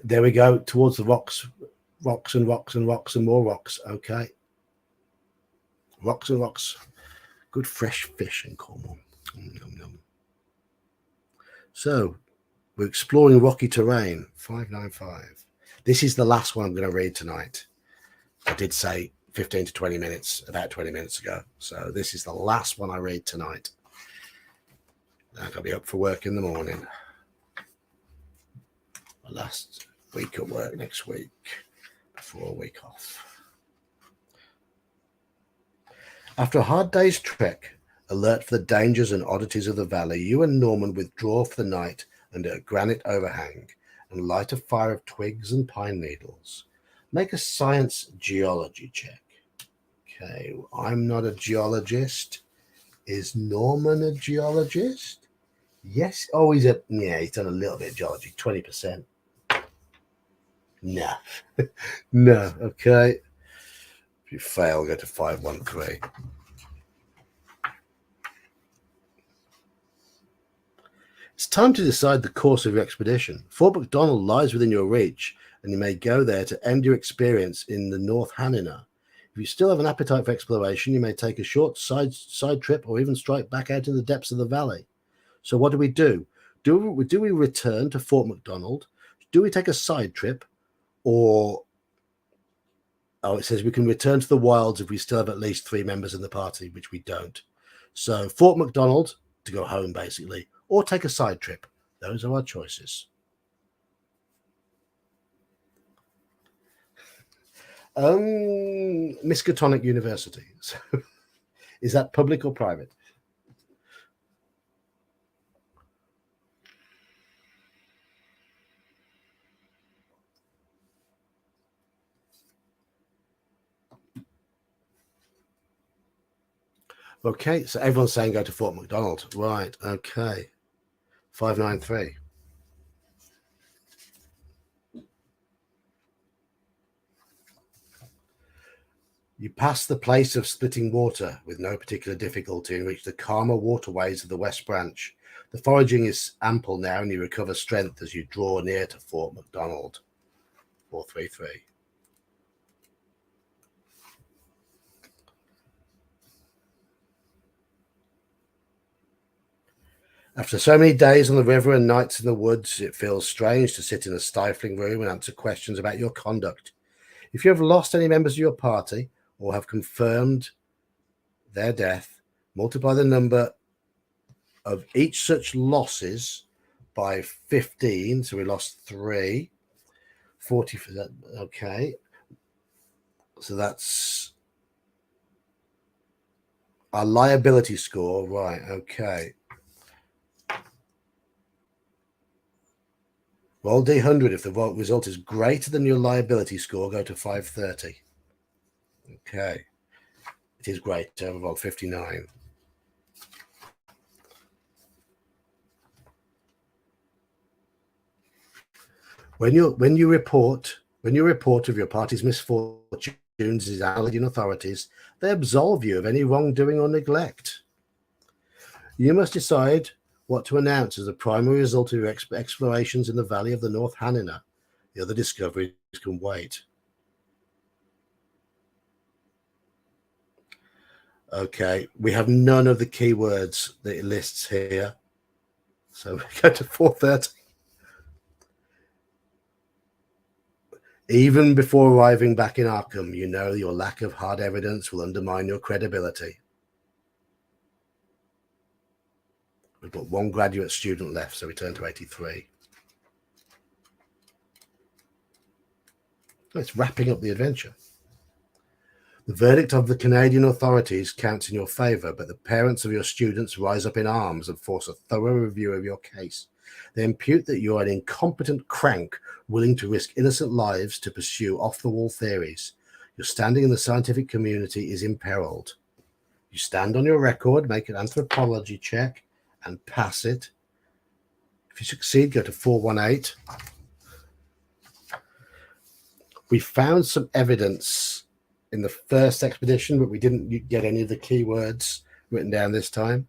There we go, towards the rocks and more rocks. Okay, rocks and rocks. Good fresh fish in Cornwall. So we're exploring rocky terrain. 595. This is the last one I'm going to read tonight. I did say 15 to 20 minutes, about 20 minutes ago. So this is the last one I read tonight. I'm going to be up for work in the morning. My last week at work next week, before a week off. After a hard day's trek, alert for the dangers and oddities of the valley, you and Norman withdraw for the night under a granite overhang and light a fire of twigs and pine needles. Make a science geology check. Okay, I'm not a geologist. Is Norman a geologist? Yes. Oh, he's done a little bit of geology, 20%. No. No, okay. If you fail, go to 513. It's time to decide the course of your expedition. Fort MacDonald lies within your reach, and you may go there to end your experience in the North Hanina. If you still have an appetite for exploration, you may take a short side trip or even strike back out in the depths of the valley. So what do we do? Do we return to Fort MacDonald? Do we take a side trip? Or, it says we can return to the wilds if we still have at least 3 members in the party, which we don't. So Fort MacDonald, to go home basically, or take a side trip. Those are our choices. Miskatonic University. So, is that public or private? Okay, so everyone's saying go to Fort MacDonald. Right, okay. 593. You pass the place of splitting water with no particular difficulty and reach the calmer waterways of the West Branch. The foraging is ample now, and you recover strength as you draw near to Fort MacDonald. 433. After so many days on the river and nights in the woods, it feels strange to sit in a stifling room and answer questions about your conduct. If you have lost any members of your party or have confirmed their death, multiply the number of each such losses by 15. So we lost 3. 40 for that. Okay. So that's our liability score. Right. Okay. Roll D100. If the result is greater than your liability score, go to 530. Okay. It is greater. Roll 59. When your report of your party's misfortunes is allied authorities, they absolve you of any wrongdoing or neglect. You must decide what to announce as the primary result of your explorations in the valley of the North Hanina. The other discoveries can wait. Okay, we have none of the keywords that it lists here. So we go to 430. Even before arriving back in Arkham, you know your lack of hard evidence will undermine your credibility. We've got 1 graduate student left, so we turn to 83. It's wrapping up the adventure. The verdict of the Canadian authorities counts in your favor, but the parents of your students rise up in arms and force a thorough review of your case. They impute that you are an incompetent crank willing to risk innocent lives to pursue off-the-wall theories. Your standing in the scientific community is imperiled. You stand on your record, make an anthropology check, and pass it. If you succeed, go to 418. We found some evidence in the first expedition, but we didn't get any of the keywords written down this time.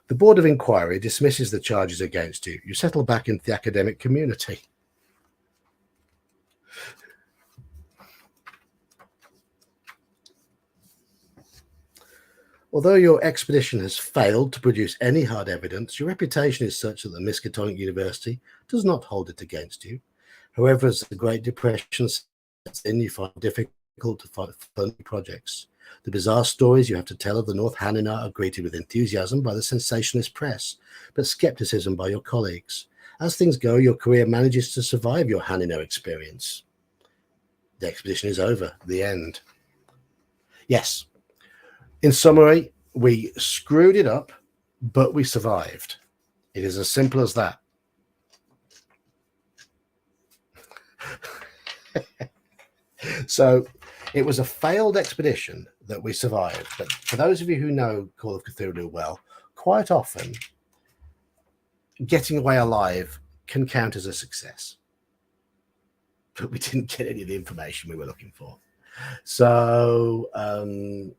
The Board of Inquiry dismisses the charges against you. You settle back into the academic community. Although your expedition has failed to produce any hard evidence, your reputation is such that the Miskatonic University does not hold it against you. However, as the Great Depression sets in, you find it difficult to fund projects. The bizarre stories you have to tell of the North Hanina are greeted with enthusiasm by the sensationalist press, but skepticism by your colleagues. As things go, your career manages to survive your Hanina experience. The expedition is over. The end. Yes. In summary, we screwed it up, but we survived. It is as simple as that. So it was a failed expedition that we survived. But for those of you who know Call of Cthulhu well, quite often getting away alive can count as a success. But we didn't get any of the information we were looking for. So I'm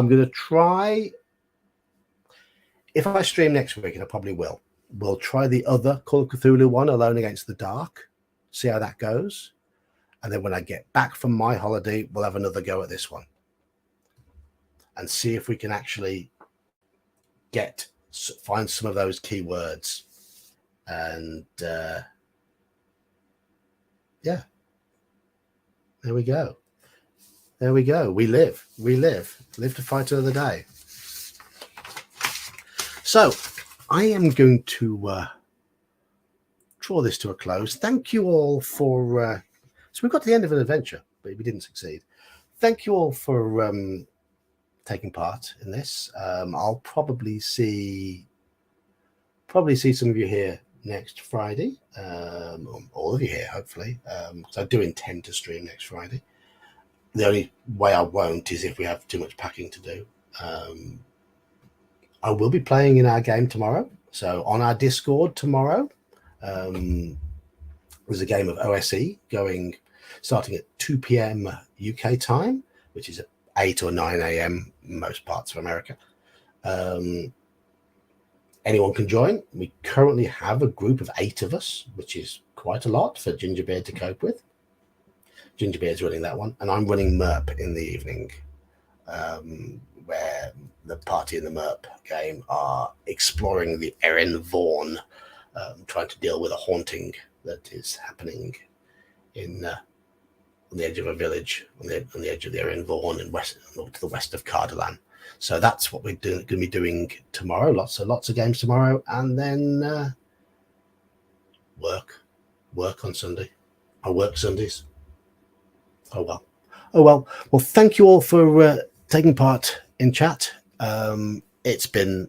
going to try, if I stream next week, and I probably will, we'll try the other Call of Cthulhu one, Alone Against the Dark, see how that goes. And then when I get back from my holiday, we'll have another go at this one and see if we can actually find some of those keywords. And yeah, there we go. There we go. We live to fight another day. So I am going to draw this to a close. Thank you all for so we got to the end of an adventure, but we didn't succeed. Thank you all for taking part in this. I'll probably see some of you here next Friday. All of you here, hopefully. So I do intend to stream next Friday. The only way I won't is if we have too much packing to do. I will be playing in our game tomorrow. So on our Discord tomorrow, there's a game of OSE starting at 2 p.m. UK time, which is at 8 or 9 a.m. most parts of America. Anyone can join. We currently have a group of 8 of us, which is quite a lot for Gingerbeard to cope with. Gingerbeard's running that one, and I'm running MERP in the evening, where the party in the MERP game are exploring the Erin Vaughan, trying to deal with a haunting that is happening on the edge of a village, on the edge of the Erin Vaughan and to the west of Cardolan. So that's what we're going to be doing tomorrow. Lots of games tomorrow, and then work on Sunday. I work Sundays. Oh well. Well, thank you all for taking part in chat. It's been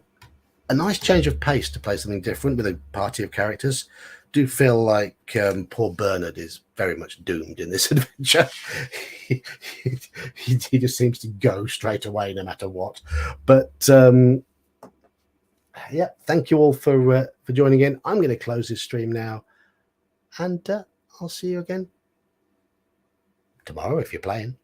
a nice change of pace to play something different with a party of characters. Do feel like poor Bernard is very much doomed in this adventure. he just seems to go straight away no matter what. But yeah, thank you all for joining in. I'm going to close this stream now, and I'll see you again tomorrow if you're playing.